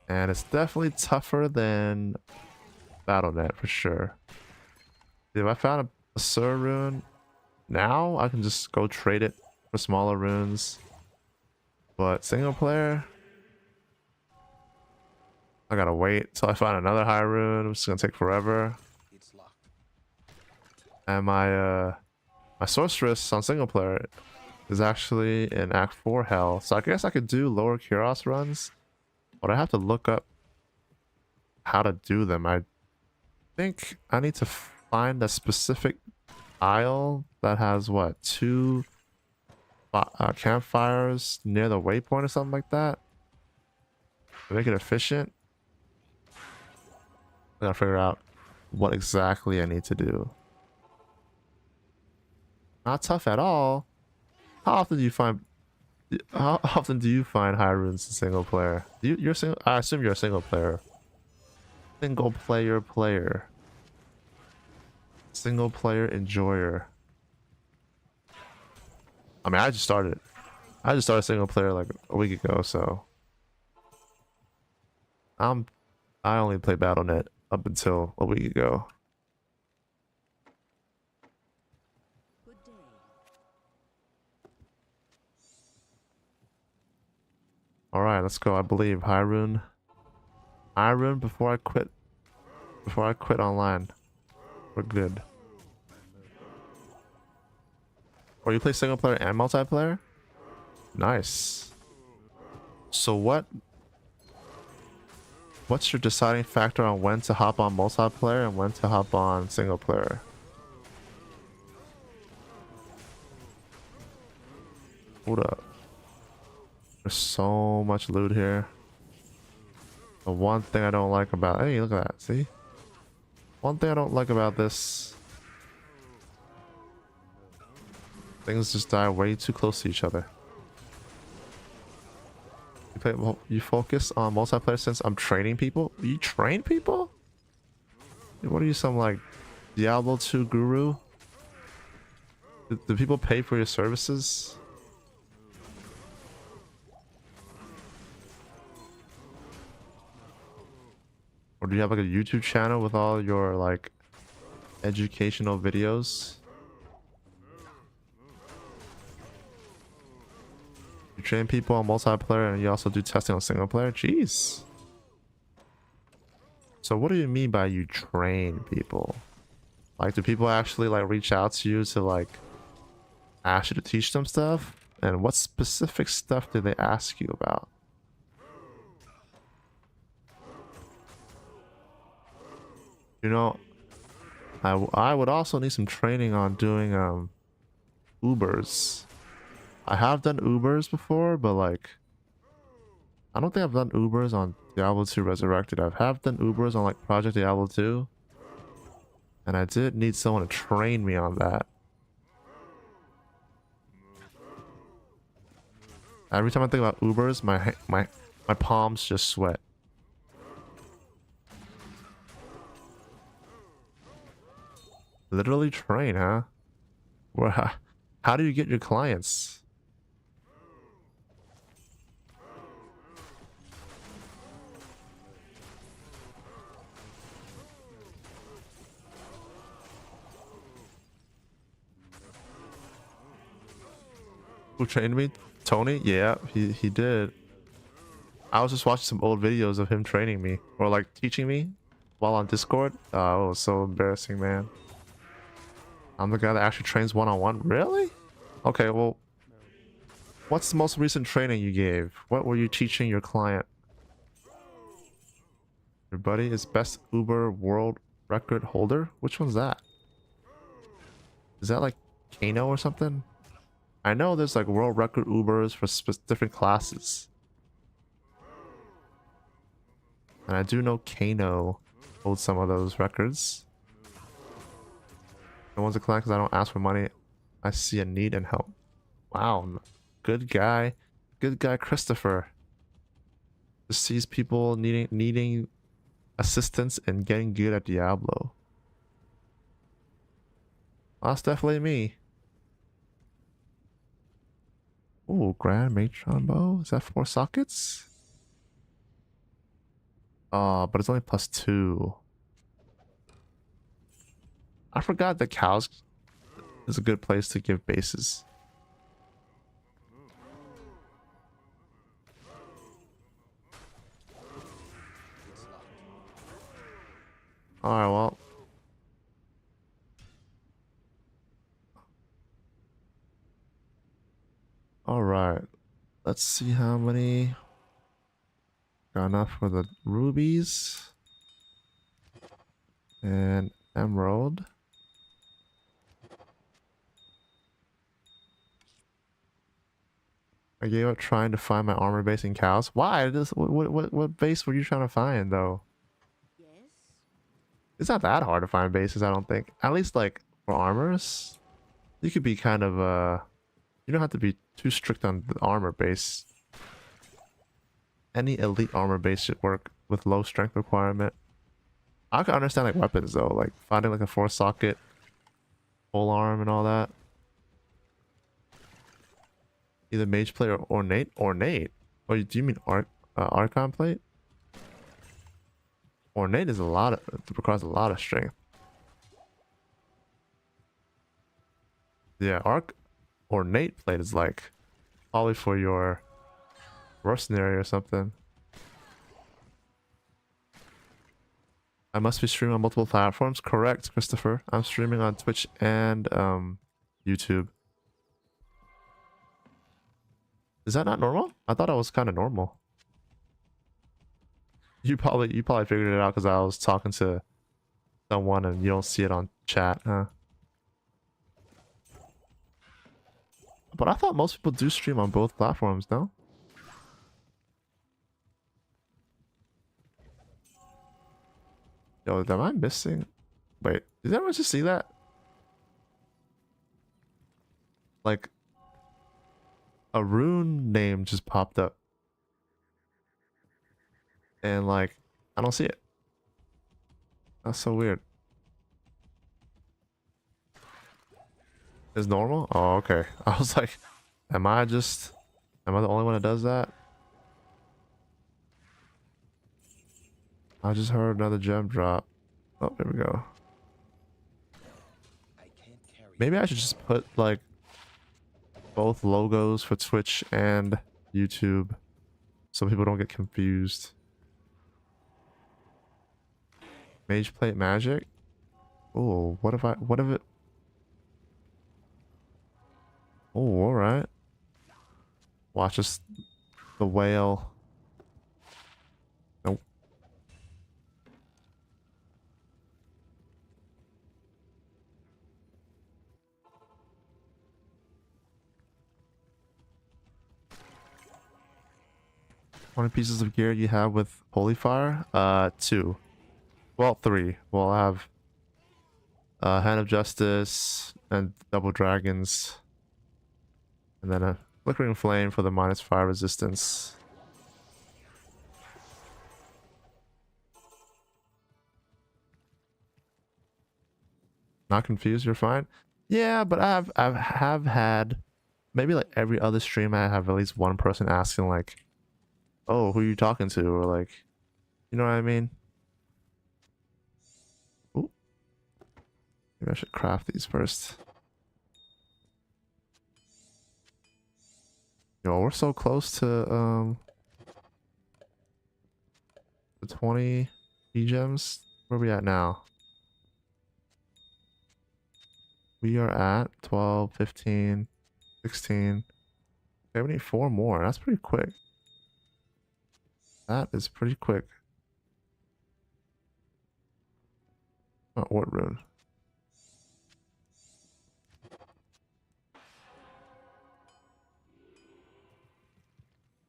and it's definitely tougher than Battle.net for sure. If I found a Sir rune now, I can just go trade it for smaller runes. But single player, I gotta wait till I find another high rune, which is gonna take forever. It's locked. And my sorceress on single player is actually in Act 4 hell. So I guess I could do lower Kuros runs, but I have to look up how to do them. I think I need to find a specific isle that has what, 2 campfires near the waypoint or something like that to make it efficient. I gotta figure out what exactly I need to do. Not tough at all. How often do you find high runes in single player? You're single. I assume you're a single player. Single player. Single player enjoyer. I mean, I just started single player like a week ago, so I only play Battle.net up until a week ago. All right, let's go. I believe high rune before I quit online. We're good. Or you play single player and multiplayer? Nice. So what's your deciding factor on when to hop on multiplayer and when to hop on single player? Hold up. There's so much loot here. The one thing I don't like about... Hey, look at that. See? One thing I don't like about this... Things just die way too close to each other. You focus on multiplayer since I'm training people? You train people? What are you, some like Diablo 2 guru? Do people pay for your services? Or do you have like a YouTube channel with all your like educational videos? You train people on multiplayer and you also do testing on single player? Jeez. So what do you mean by you train people? Like, do people actually like reach out to you to like ask you to teach them stuff? And what specific stuff do they ask you about? You know, I would also need some training on doing Ubers. I have done Ubers before, but like I don't think I've done Ubers on Diablo 2 Resurrected. I have done Ubers on like Project Diablo 2, and I did need someone to train me on that. Every time I think about Ubers, my palms just sweat. Literally train, huh? Well, how do you get your clients? Who trained me? Tony? Yeah, he did. I was just watching some old videos of him training me or like teaching me while on Discord. Oh, it was so embarrassing, man. I'm the guy that actually trains one-on-one. Really? Okay, well, what's the most recent training you gave? What were you teaching your client? Your buddy is best Uber world record holder? Which one's that? Is that like Kano or something? I know there's like world record Ubers for different classes. And I do know Kano holds some of those records. No one's a client because I don't ask for money. I see a need and help. Wow, good guy. Good guy Christopher. Just sees people needing assistance and getting good at Diablo. That's definitely me. Oh, Grand Matron Bow. Is that 4 sockets? But it's only +2. I forgot that cows is a good place to give bases. It's locked. Alright, well. Alright. Let's see how many. Got enough for the rubies. And emerald. I gave up trying to find my armor base in cows. Why? What base were you trying to find though? Yes? It's not that hard to find bases, I don't think. At least like for armors, you could be kind of you don't have to be too strict on the armor base. Any elite armor base should work with low strength requirement. I can understand like weapons though, like finding like a 4 socket pole arm and all that. Either mage plate or ornate. Ornate? Oh, do you mean archon plate? Ornate is requires a lot of strength. Yeah, ornate plate is like probably for your mercenary or something. I must be streaming on multiple platforms. Correct, Christopher. I'm streaming on Twitch and YouTube. Is that not normal? I thought I was kind of normal. You probably figured it out because I was talking to someone and you don't see it on chat, huh? But I thought most people do stream on both platforms, no? Yo, am I missing? Wait, did everyone just see that? Like, a rune name just popped up. And like, I don't see it. That's so weird. Is normal? Oh, okay. I was like, am I the only one that does that? I just heard another gem drop. Oh, there we go. I can't carry Maybe I should just put like both logos for Twitch and YouTube so people don't get confused. Mage plate magic. Oh, what if it? Oh, all right. Watch this. The whale. Nope. How many pieces of gear you have with Holy Fire? 2. Well, 3. Well, I have Hand of Justice and Double Dragons. And then a Flickering Flame for the -5 resistance. Not confused, you're fine. Yeah, but I've had maybe like every other stream I have at least one person asking like, oh, who are you talking to? Or like, you know what I mean? Ooh. Maybe I should craft these first. Yo, we're so close to the 20 gems. Where are we at now? We are at 12, 15, 16. Okay, we need 4 more. That's pretty quick. That is pretty quick. Oh, what rune?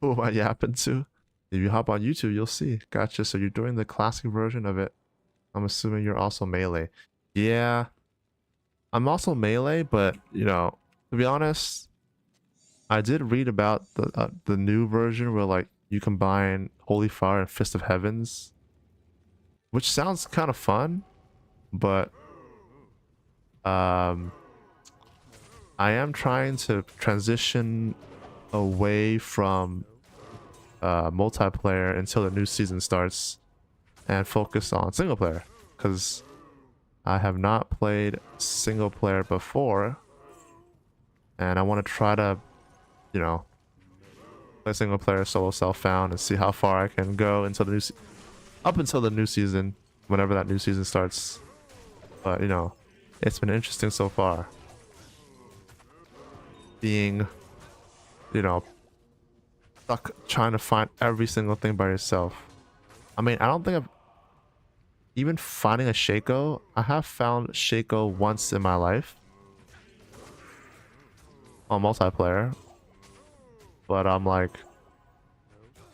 Who am I yapping to? If you hop on YouTube, you'll see. Gotcha. So you're doing the classic version of it. I'm assuming you're also melee. Yeah. I'm also melee, but, you know, to be honest, I did read about the new version where, like, you combine Holy Fire and Fist of Heavens, which sounds kind of fun, but I am trying to transition away from multiplayer until the new season starts and focus on single player, because I have not played single player before and I want to try to, you know, play single player solo self-found and see how far I can go until the new up until the new season, whenever that new season starts. But, you know, it's been interesting so far being, you know, stuck trying to find every single thing by yourself. I mean, I don't think I've even finding a Shaco. I have found Shaco once in my life on multiplayer, but I'm like,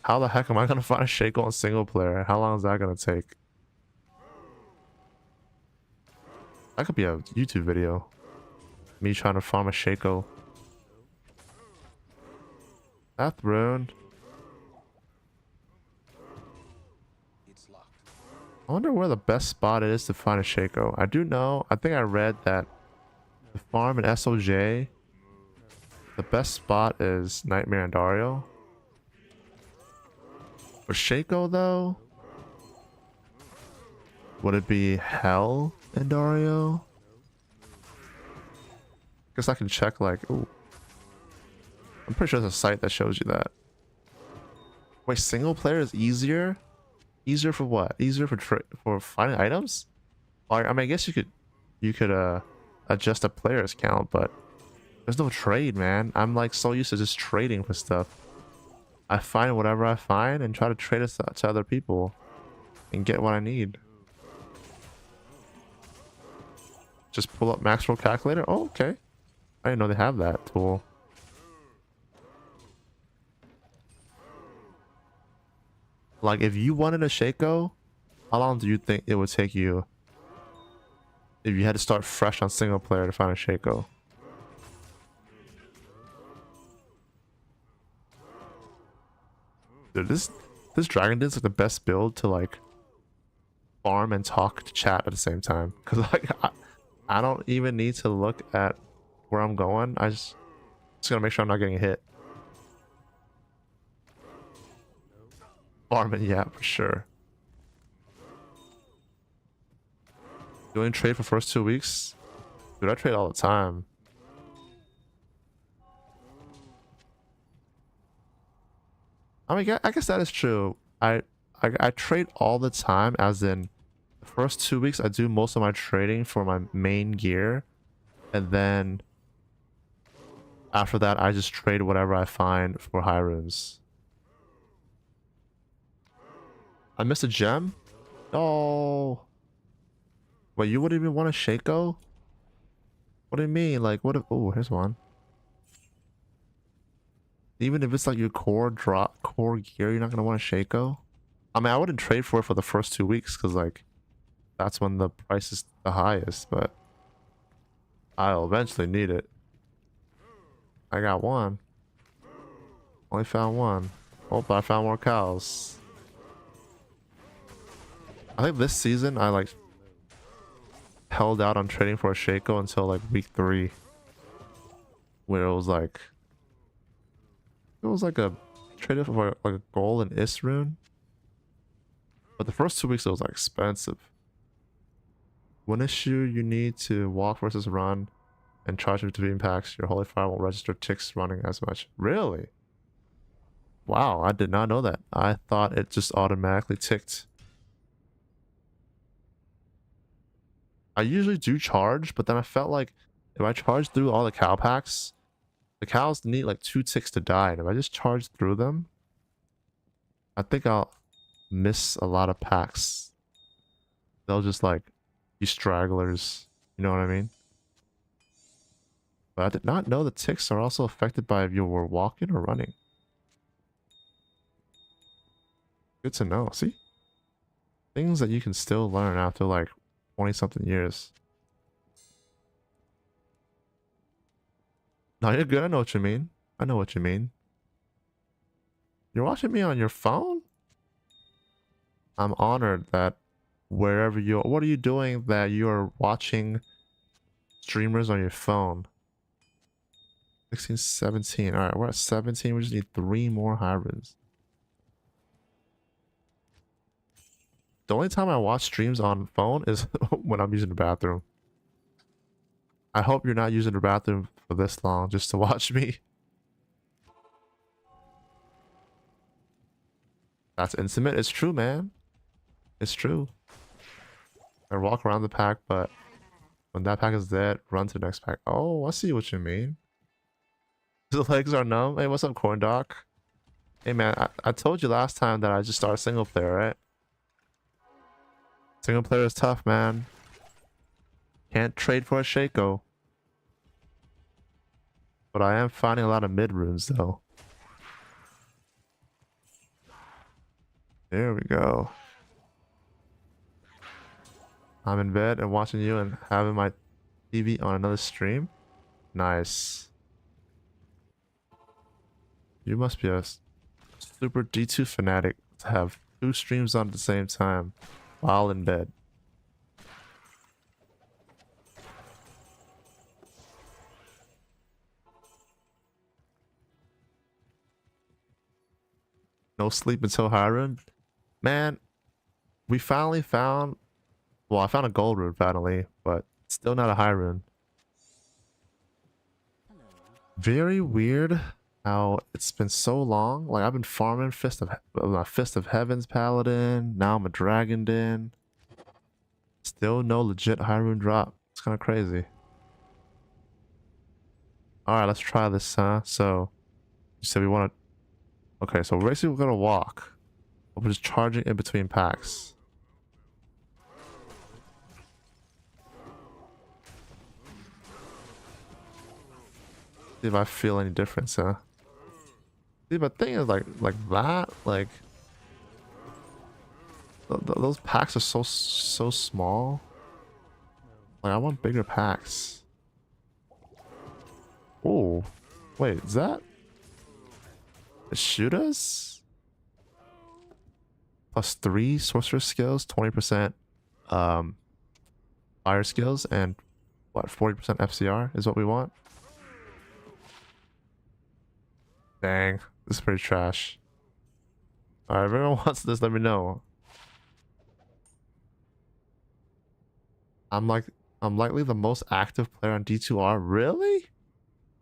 how the heck am I gonna find a Shaco on single player? How long is that gonna take? That could be a YouTube video, me trying to farm a Shaco. Death rune. It's locked. I wonder where the best spot is to find a Shaco. I do know, I think I read that the farm in SOJ, the best spot is Nightmare and Dario. For Shaco though, would it be Hell and Dario? Guess I can check like, ooh. I'm pretty sure there's a site that shows you that. Wait, single player is easier? Easier for what? Easier for finding items? Or, I mean, I guess you could adjust a player's count, but there's no trade, man. I'm like so used to just trading for stuff. I find whatever I find and try to trade it to other people and get what I need. Just pull up max roll calculator. Oh, okay. I didn't know they have that tool. Like, if you wanted a Shaco, how long do you think it would take you if you had to start fresh on single player to find a Shaco? Dude, this Dragon Den's like the best build to like farm and talk to chat at the same time. Cause like I don't even need to look at where I'm going. I just gotta make sure I'm not getting hit. Farming, yeah, for sure. Doing trade for first 2 weeks? Dude, I trade all the time. I mean, I guess that is true. I trade all the time, as in The first 2 weeks, I do most of my trading for my main gear. And then after that, I just trade whatever I find for high runes. I missed a gem? No. Wait, you wouldn't even want a Shaco? What do you mean? Like, what if... Oh, here's one. Even if it's like your core gear, you're not gonna want a Shaco? I mean, I wouldn't trade for it for the first 2 weeks, because, like, that's when the price is the highest, but I'll eventually need it. I got one. Only found one. Oh, but I found more cows. I think this season I like held out on trading for a Shaco until like week 3, where it was like a traded for like a gold and Isrune. But the first 2 weeks it was like expensive. One issue, you need to walk versus run and charge between packs. Your Holy Fire won't register ticks running as much. Really? Wow, I did not know that. I thought it just automatically ticked. I usually do charge, but then I felt like if I charge through all the cow packs, the cows need like 2 ticks to die. And if I just charge through them, I think I'll miss a lot of packs. They'll just like be stragglers. You know what I mean? But I did not know the ticks are also affected by if you were walking or running. Good to know. See? Things that you can still learn after like 20-something years. No, you're good. I know what you mean. I know what you mean. You're watching me on your phone? I'm honored that wherever you... What are you doing that you're watching streamers on your phone? 16, 17. Alright, we're at 17. We just need 3 more high runes. The only time I watch streams on phone is when I'm using the bathroom. I hope you're not using the bathroom for this long just to watch me. That's intimate. It's true, man. It's true. I walk around the pack, but when that pack is dead, run to the next pack. Oh, I see what you mean. The legs are numb. Hey, what's up, Corn Doc? Hey, man, I told you last time that I just started single player, right? Single player is tough, man. Can't trade for a Shaco. But I am finding a lot of mid runes, though. There we go. I'm in bed and watching you and having my TV on another stream. Nice. You must be a super D2 fanatic to have 2 streams on at the same time while in bed. No sleep until high rune? Man, we finally found... Well, I found a gold rune finally, but still not a high rune. Very weird how it's been so long. Like, I've been farming my Fist of Heaven's Paladin. Now I'm a Dragon Den. Still no legit high rune drop. It's kind of crazy. Alright, let's try this, huh? So, you said we want to... Okay, so basically we're gonna walk. We're just charging in between packs. See if I feel any difference, huh? See, but thing is like that, like those packs are so small. Like, I want bigger packs. Oh, wait, is that shoot us? +3 sorcerer skills, 20% fire skills, and what, 40% FCR is what we want. Dang, this is pretty trash. Alright, if everyone wants this, let me know. I'm likely the most active player on D2R. Really?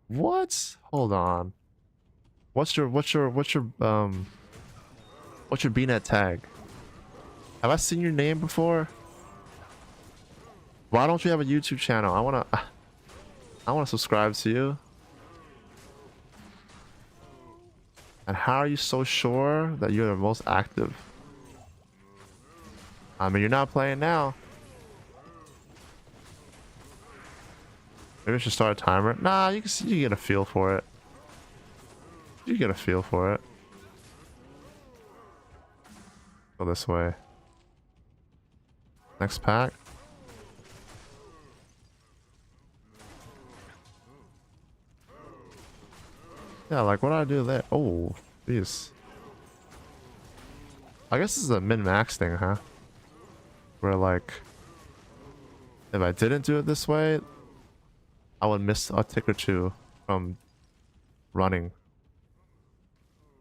What? Hold on. What's your BNet tag? Have I seen your name before? Why don't you have a YouTube channel? I wanna subscribe to you. And how are you so sure that you're the most active? I mean, you're not playing now. Maybe I should start a timer. Nah, you get a feel for it. You get a feel for it. Go this way. Next pack. Yeah, like what do I do there? Oh, jeez. I guess this is a min-max thing, huh? Where like, if I didn't do it this way, I would miss a tick or two from running.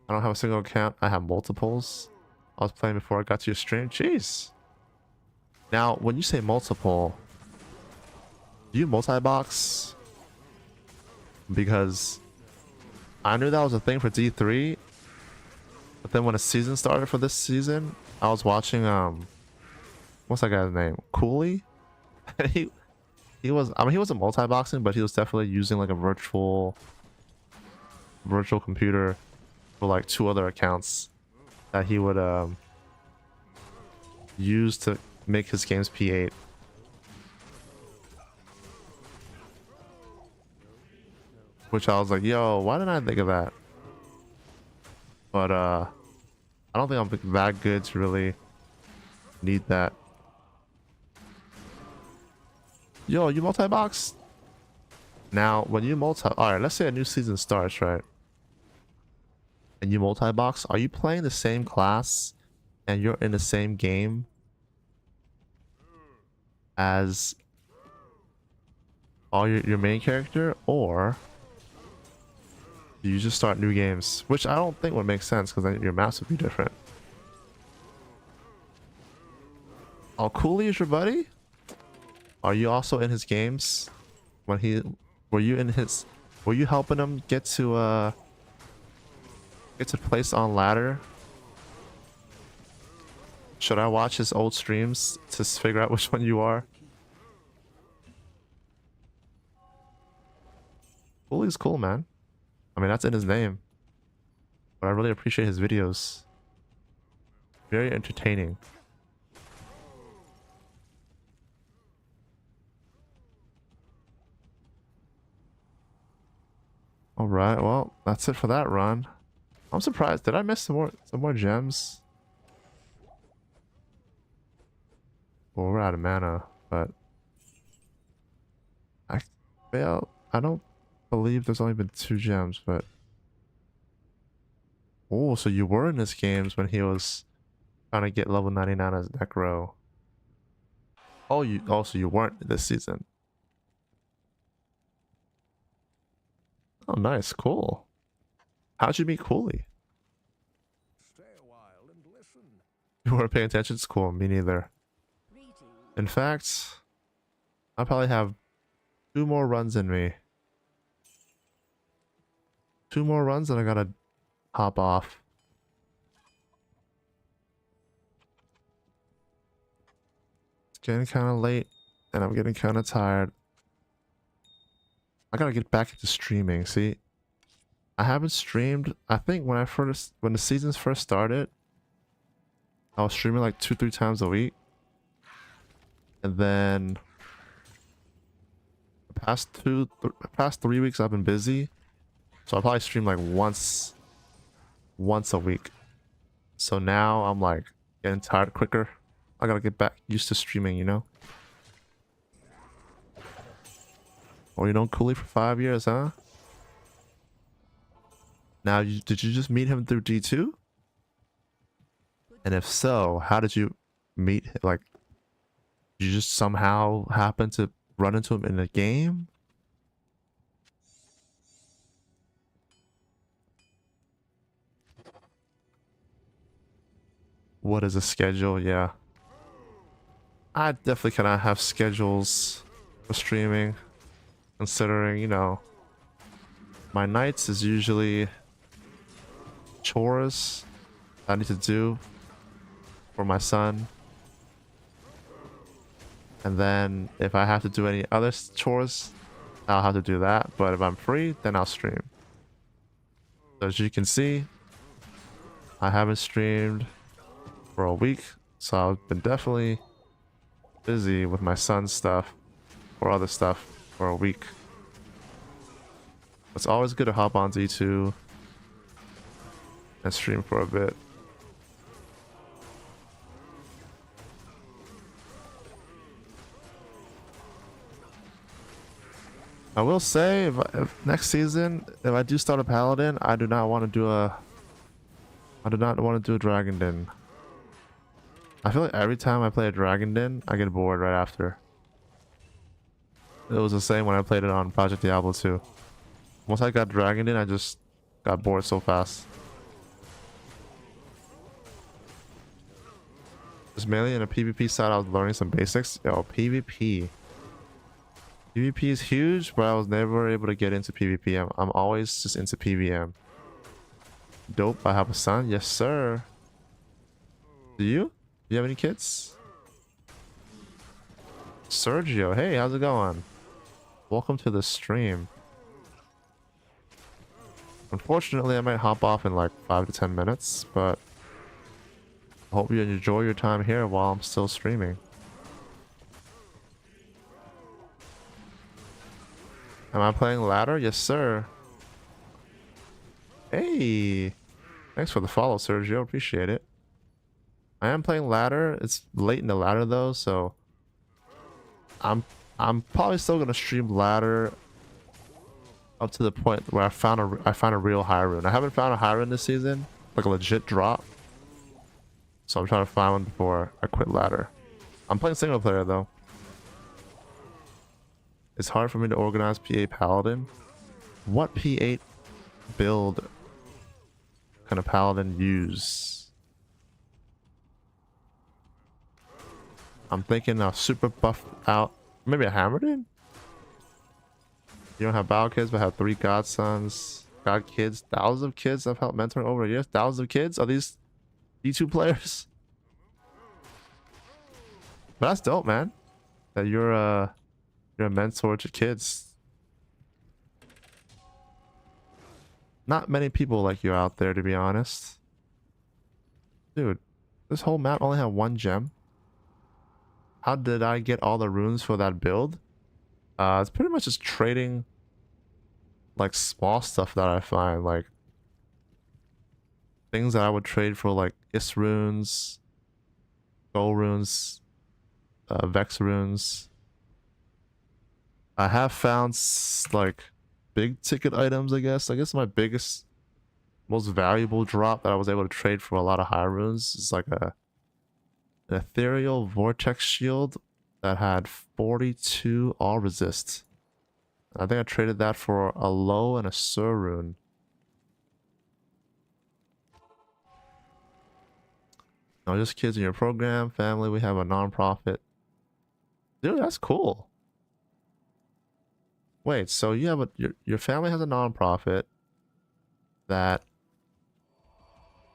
I don't have a single account. I have multiples. I was playing before I got to your stream. Jeez. Now, when you say multiple, do you multi-box? Because I knew that was a thing for D3, but then when the season started for this season, I was watching what's that guy's name? Cooley? he was, I mean, he wasn't multi-boxing, but he was definitely using like a virtual computer for like 2 other accounts that he would use to make his games P8. Which I was like, yo, why didn't I think of that? But I don't think I'm that good to really need that. Yo, you multi-box? Now, when you alright, let's say a new season starts, right? And you multi-box, are you playing the same class and you're in the same game as all your main character, or do you just start new games? Which I don't think would make sense, because then your maps would be different. Oh, Cooley is your buddy? Are you also in his games? Were you helping him get to place on ladder? Should I watch his old streams to figure out which one you are? Cooley's cool, man. I mean, that's in his name. But I really appreciate his videos. Very entertaining. Alright, well, that's it for that run. I'm surprised. Did I miss some more gems? Well, we're out of mana, but I don't believe there's only been 2 gems, but oh, so you were in his games when he was trying to get level 99 as Necro. Oh, you weren't this season. Oh, nice, cool. How'd you meet Cooley? Stay a while and listen. You weren't paying attention? It's cool, me neither. In fact, I probably have 2 more runs in me. 2 more runs and I gotta hop off. It's getting kind of late and I'm getting kind of tired. I gotta get back into streaming. See, I haven't streamed. I think when the seasons first started, I was streaming like 2-3 times a week. And then the past 3 weeks I've been busy. So I probably stream like once a week. So now I'm like getting tired quicker. I gotta get back used to streaming, you know? Oh, you know Cooley for 5 years, huh? Now, did you just meet him through D2? And if so, how did you meet? Like, did you just somehow happen to run into him in a game? What is a schedule? Yeah. I definitely cannot have schedules for streaming, considering, you know, my nights is usually chores I need to do for my son. And then if I have to do any other chores, I'll have to do that. But if I'm free, then I'll stream. So as you can see, I haven't streamed for a week. So I've been definitely busy with my son's stuff or other stuff for a week. It's always good to hop on D2 and stream for a bit. I will say, if next season, if I do start a paladin, I do not want to do a dragon den. I feel like every time I play a dragon den, I get bored right after. It was the same when I played it on Project Diablo 2. Once I got dragon den, I just got bored so fast. Just mainly in a PvP side, I was learning some basics. Yo, PvP. PvP is huge, but I was never able to get into PvP. I'm always just into PvM. Dope, I have a son. Yes, sir. Do you? Do you have any kids? Sergio, hey, how's it going? Welcome to the stream. Unfortunately, I might hop off in like 5 to 10 minutes, but I hope you enjoy your time here while I'm still streaming. Am I playing ladder? Yes, sir. Hey, thanks for the follow, Sergio. Appreciate it. I am playing ladder. It's late in the ladder though, so I'm probably still gonna stream ladder up to the point where I found a real high rune. I haven't found a high rune this season, like a legit drop. So I'm trying to find one before I quit ladder. I'm playing single player though. It's hard for me to organize P8 Paladin. What P8 build can a Paladin use? I'm thinking a super buff out. Maybe a Hammerdin? You don't have Battle Kids, but have 3 Godsons. God Kids. Thousands of kids I've helped mentor over the years. Thousands of kids? Are these D2 players? But that's dope, man. That you're a mentor to kids. Not many people like you out there, to be honest. Dude, this whole map only had 1 gem. How did I get all the runes for that build? It's pretty much just trading like small stuff that I find, like things that I would trade for, like Is runes, Gold runes, Vex runes. I have found like big ticket items, I guess. I guess my biggest, most valuable drop that I was able to trade for a lot of high runes is like an ethereal vortex shield that had 42 all resist. I think I traded that for a low and a Sur rune. No, just kids in your program, family. We have a non-profit. Dude, that's cool. Wait, so you have your family has a non-profit that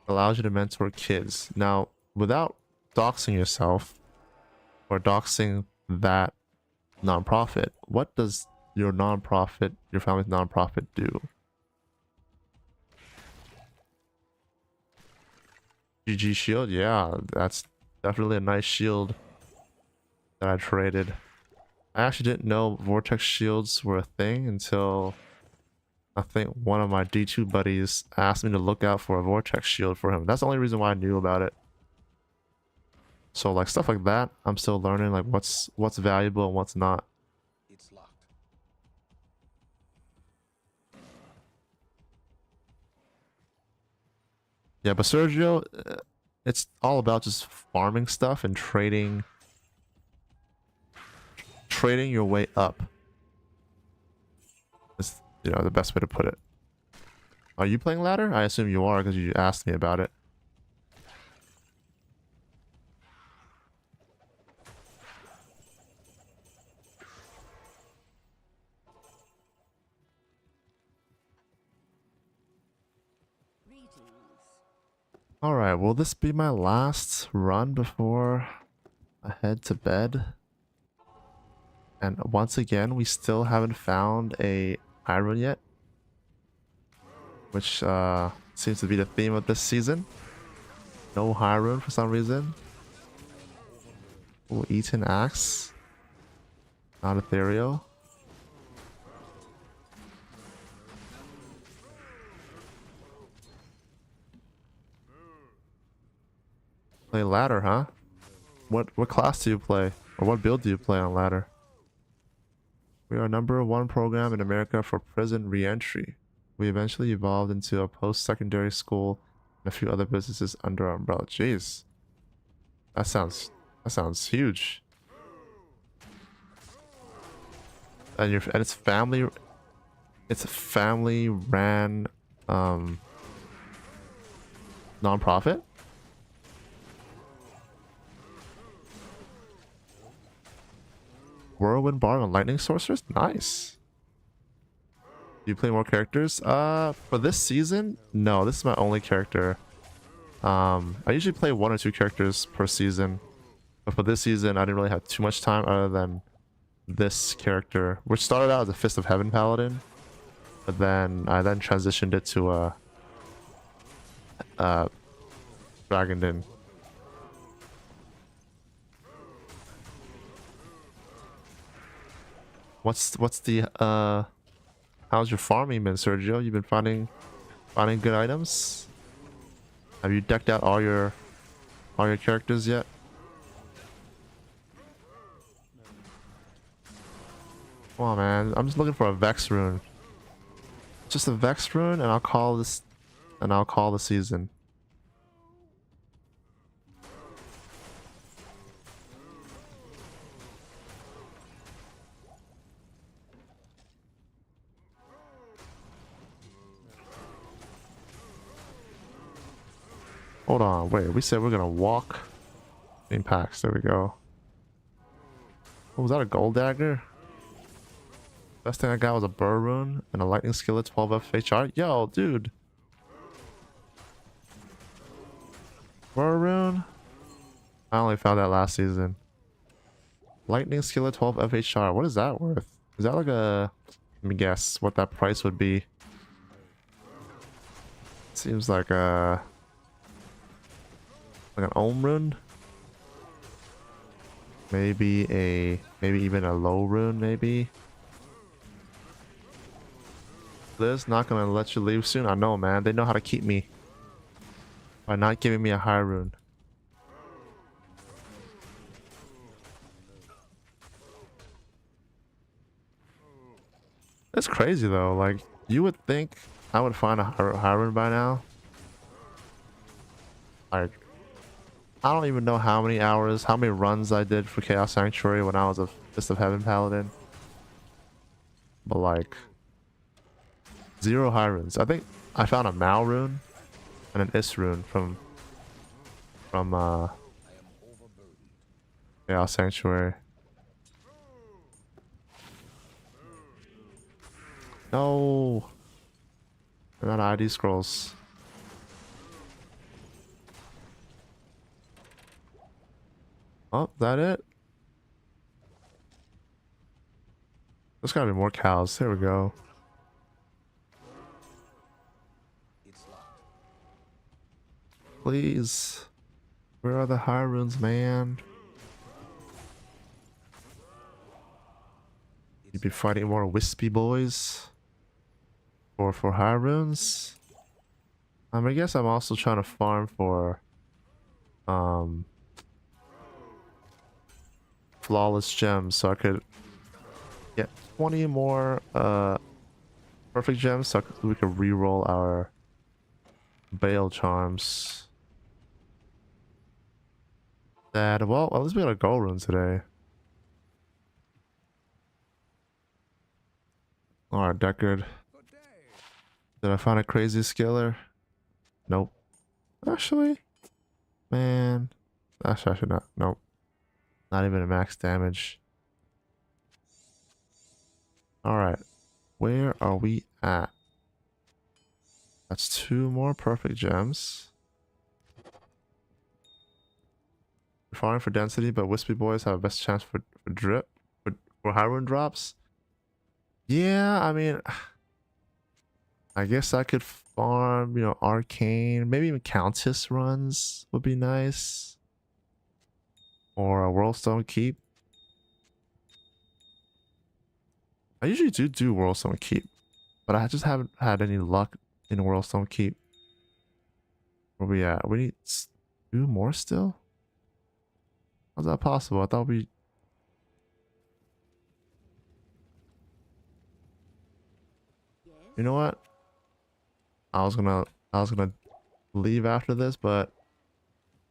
allows you to mentor kids. Now, without doxing yourself or doxing that non-profit, what does your non-profit, your family's non-profit do? GG shield, yeah, that's definitely a nice shield that I traded. I actually didn't know vortex shields were a thing until I think one of my D2 buddies asked me to look out for a vortex shield for him. That's the only reason why I knew about it. So like stuff like that, I'm still learning like what's valuable and what's not. It's locked. Yeah, but Sergio, it's all about just farming stuff and trading your way up. Is, you know, the best way to put it. Are you playing ladder? I assume you are because you asked me about it. Alright, will this be my last run before I head to bed? And once again, we still haven't found a high rune yet, which seems to be the theme of this season. No high rune for some reason. Ooh, Eaton Axe. Not ethereal. Play ladder, huh? What class do you play? Or what build do you play on ladder? We are #1 program in America for prison re-entry. We eventually evolved into a post-secondary school and a few other businesses under our umbrella. Jeez. That sounds huge. And it's a family ran nonprofit? Whirlwind Bar and Lightning Sorceress? Nice. Do you play more characters? For this season, no, this is my only character. I usually play 1 or 2 characters per season. But for this season, I didn't really have too much time other than this character, which started out as a Fist of Heaven Paladin. But then I transitioned it to a Dragondin. What's the how's your farming been, Sergio? You've been finding good items? Have you decked out all your characters yet? Come on, man. I'm just looking for a Vex rune. Just a Vex rune, and I'll call the season. Hold on, wait, we said we're gonna walk in packs. There we go. Oh, was that a gold dagger? Best thing I got was a burr rune and a lightning skillet 12 FHR. Yo, dude. Burr rune? I only found that last season. Lightning skillet 12 FHR. What is that worth? Is that like a... Let me guess what that price would be. Seems like a... like an Ohm rune? Maybe even a low rune, maybe? Liz not gonna let you leave soon? I know, man. They know how to keep me by not giving me a high rune. That's crazy though. Like, you would think I would find a high rune by now. Like, I don't even know how many hours, how many runs I did for Chaos Sanctuary when I was a Fist of Heaven Paladin. But like, 0 high runes. I think I found a Mal rune and an Is rune from Chaos Sanctuary. No, they're not ID scrolls. Oh, that it? There's gotta be more cows. There we go. It's locked. Please. Where are the high runes, man? You'd be fighting more wispy boys for high runes. I guess I'm also trying to farm for flawless gems so I could get 20 more perfect gems so we could reroll our Bale charms. Dad, well, at least we got a gold rune today. Alright, Deckard. Did I find a crazy skiller? Nope. Actually, man, actually I should not. Nope. Not even a max damage. Alright. Where are we at? That's 2 more perfect gems. We're farming for density, but wispy boys have a best chance for drip. for high rune drops. Yeah, I mean, I guess I could farm, you know, arcane, maybe even countess runs would be nice, or a Worldstone Keep. I usually do Worldstone Keep, but I just haven't had any luck in Worldstone Keep. Where we at? We need 2 more still? How's that possible? I thought we... You know what? I was gonna leave after this, but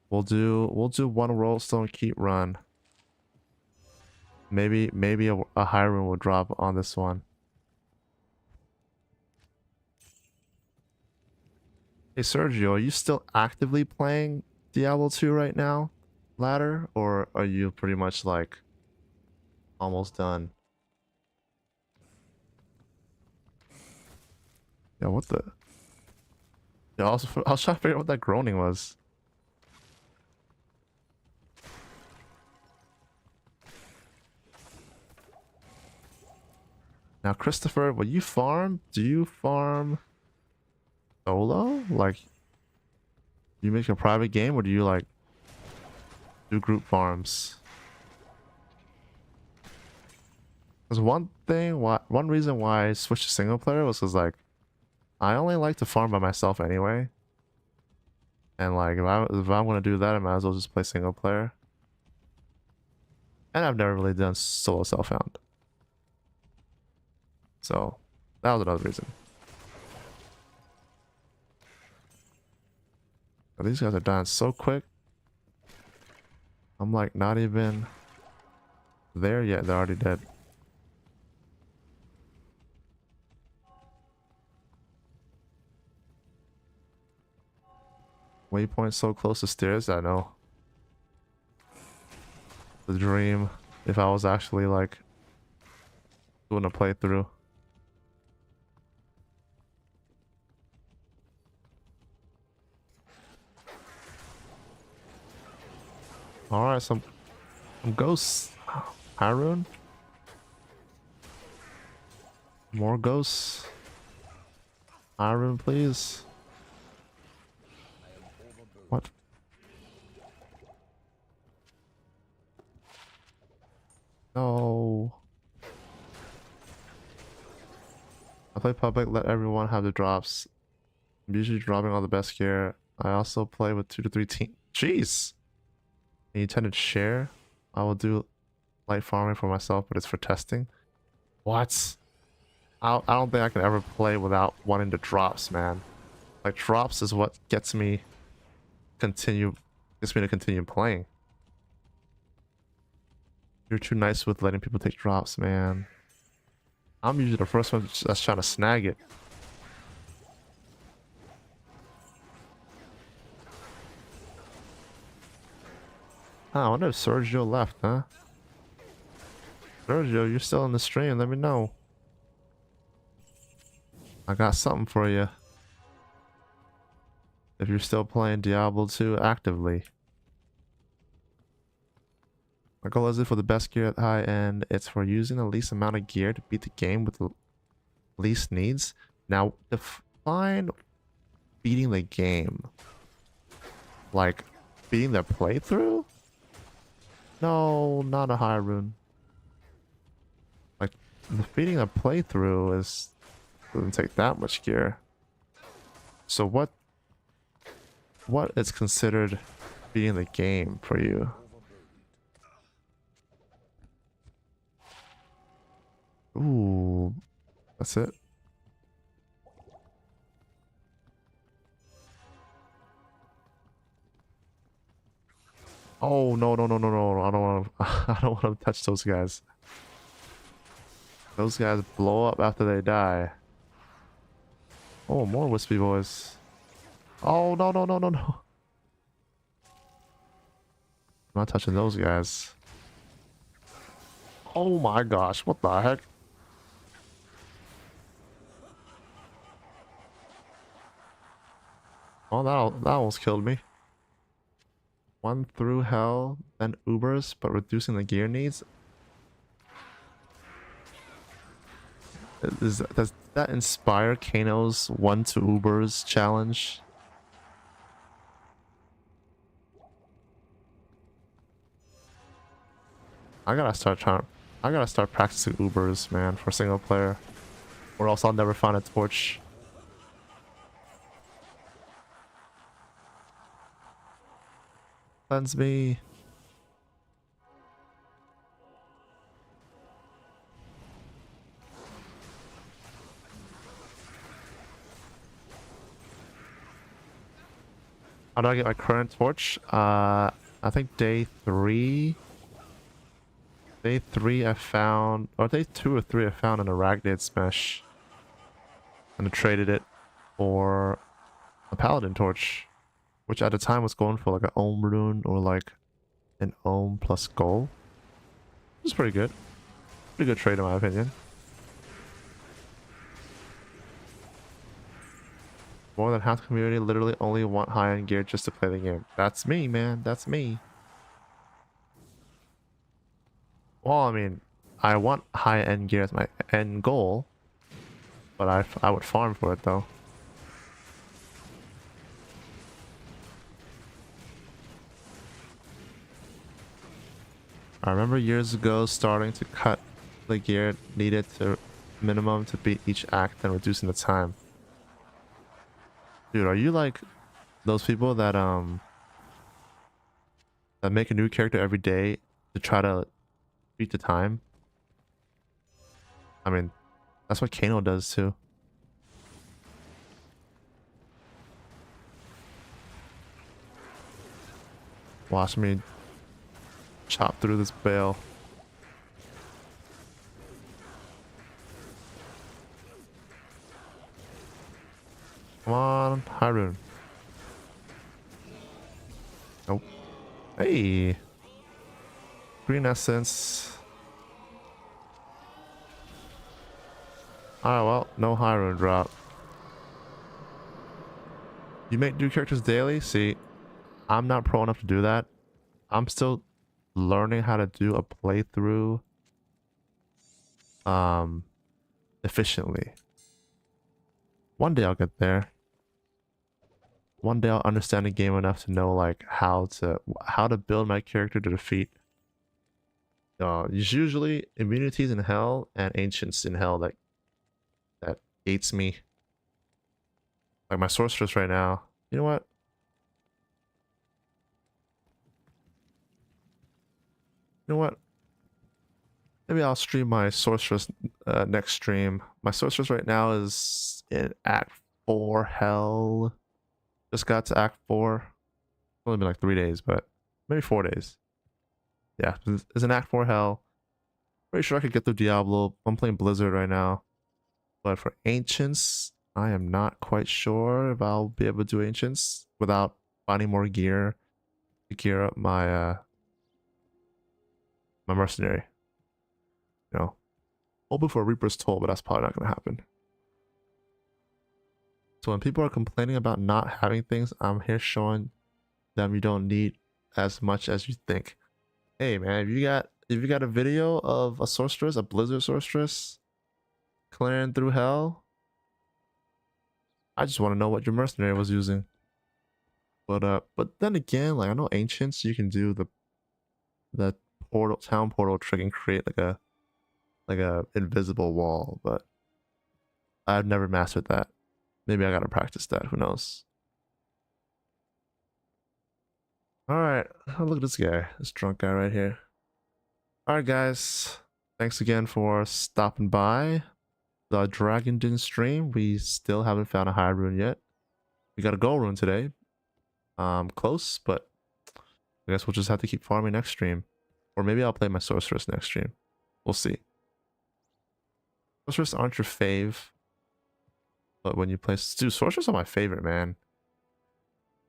we'll do 1 Worldstone Keep run. Maybe a high rune will drop on this one. Hey Sergio, are you still actively playing Diablo 2 right now? Ladder? Or are you pretty much like almost done? Yeah, what the? Yeah, I was trying to figure out what that groaning was. Now, Christopher, will you farm? Do you farm solo? Like, you make a private game, or do you like do group farms? Because one reason why I switched to single player was because like I only like to farm by myself anyway, and like if I'm gonna do that, I might as well just play single player. And I've never really done solo self-found, so that was another reason. But these guys are dying so quick. I'm like not even there yet. They're already dead. Waypoint so close to stairs. I know. The dream. If I was actually like doing a playthrough. All right, some ghosts. High rune. More ghosts. High rune, please. What? No. I play public, let everyone have the drops. I'm usually dropping all the best gear. I also play with 2 to 3 teams. Jeez! And you tend to share. I will do light farming for myself, but it's for testing. What? I don't think I can ever play without wanting the drops, man. Like, drops is what gets me to continue playing. You're too nice with letting people take drops, man. I'm usually the first one that's trying to snag it. I wonder if Sergio left, huh? Sergio, you're still in the stream, let me know. I got something for you. If you're still playing Diablo 2 actively. My goal isn't for the best gear at high end, it's for using the least amount of gear to beat the game with the least needs. Now, define beating the game. Like, beating the playthrough? No, not a high rune. Like, beating a playthrough doesn't take that much gear. So what is considered beating the game for you? Ooh, that's it. Oh no no no no no! I don't want to. I don't want to touch those guys. Those guys blow up after they die. Oh, more wispy boys. Oh no no no no no! I'm not touching those guys. Oh my gosh! What the heck? Oh, that almost killed me. 1 through hell, then Ubers, but reducing the gear needs. Does that inspire Kano's 1 to Ubers challenge? I gotta start practicing Ubers, man, for single player. Or else I'll never find a torch. Cleanse me. How do I get my current torch? I think day 3. Day 3 I found, or day 2 or 3 I found an Arachnid Smash. And I traded it for a Paladin torch. Which at the time was going for like an Ohm rune or like an Ohm plus gold. It was pretty good. Pretty good trade in my opinion. More than half the community literally only want high-end gear just to play the game. That's me, man. That's me. Well, I mean, I want high-end gear as my end goal, but I would farm for it though. I remember years ago starting to cut the gear needed to minimum to beat each act and reducing the time. Dude, are you like those people that make a new character every day to try to beat the time? I mean, that's what Kano does too. Watch me chop through this bale. Come on, Hyrule. Nope. Hey. Green essence. Alright, well, no Hyrule drop. You make new characters daily? See, I'm not pro enough to do that. I'm still learning how to do a playthrough efficiently. One day I'll get there. One day I'll understand the game enough to know like how to build my character to defeat. It's usually immunities in hell and ancients in hell that gates me. Like my sorceress right now. You know what? You know what? Maybe I'll stream my sorceress next stream. My sorceress right now is in Act 4 hell. Just got to Act 4. It's only been like 3 days, but maybe 4 days. Yeah, it's an Act 4 hell. Pretty sure I could get through Diablo. I'm playing Blizzard right now. But for Ancients, I am not quite sure if I'll be able to do Ancients without finding more gear to gear up my my mercenary. You know, hoping for a Reaper's Toll, but that's probably not going to happen. So when people are complaining about not having things, I'm here showing them you don't need as much as you think. Hey man, if you got a video of a sorceress, a Blizzard sorceress, clearing through hell, I just want to know what your mercenary was using. But then again, like I know Ancients, you can do the town portal trick and create like a invisible wall, but I've never mastered that. Maybe I gotta practice that. Who knows? All right, oh, look at this guy, this drunk guy right here. All right, guys, thanks again for stopping by the Dragon Den stream. We still haven't found a high rune yet. We got a gold rune today. Close, but I guess we'll just have to keep farming next stream, or maybe I'll play my sorceress next stream. We'll see. Sorceress aren't your fave, but when you play, dude, sorceress are my favorite, man.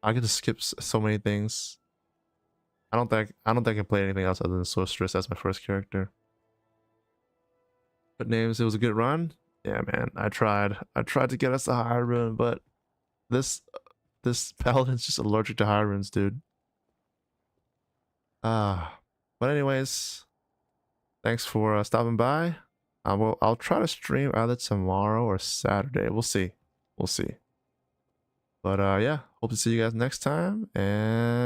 I get to skip so many things. I don't think I can play anything else other than sorceress as my first character. But names, it was a good run. Yeah, man, I tried to get us a high rune, but this paladin's just allergic to high runes, dude. But anyways, thanks for stopping by. I'll try to stream either tomorrow or Saturday. We'll see. We'll see. But yeah, hope to see you guys next time, and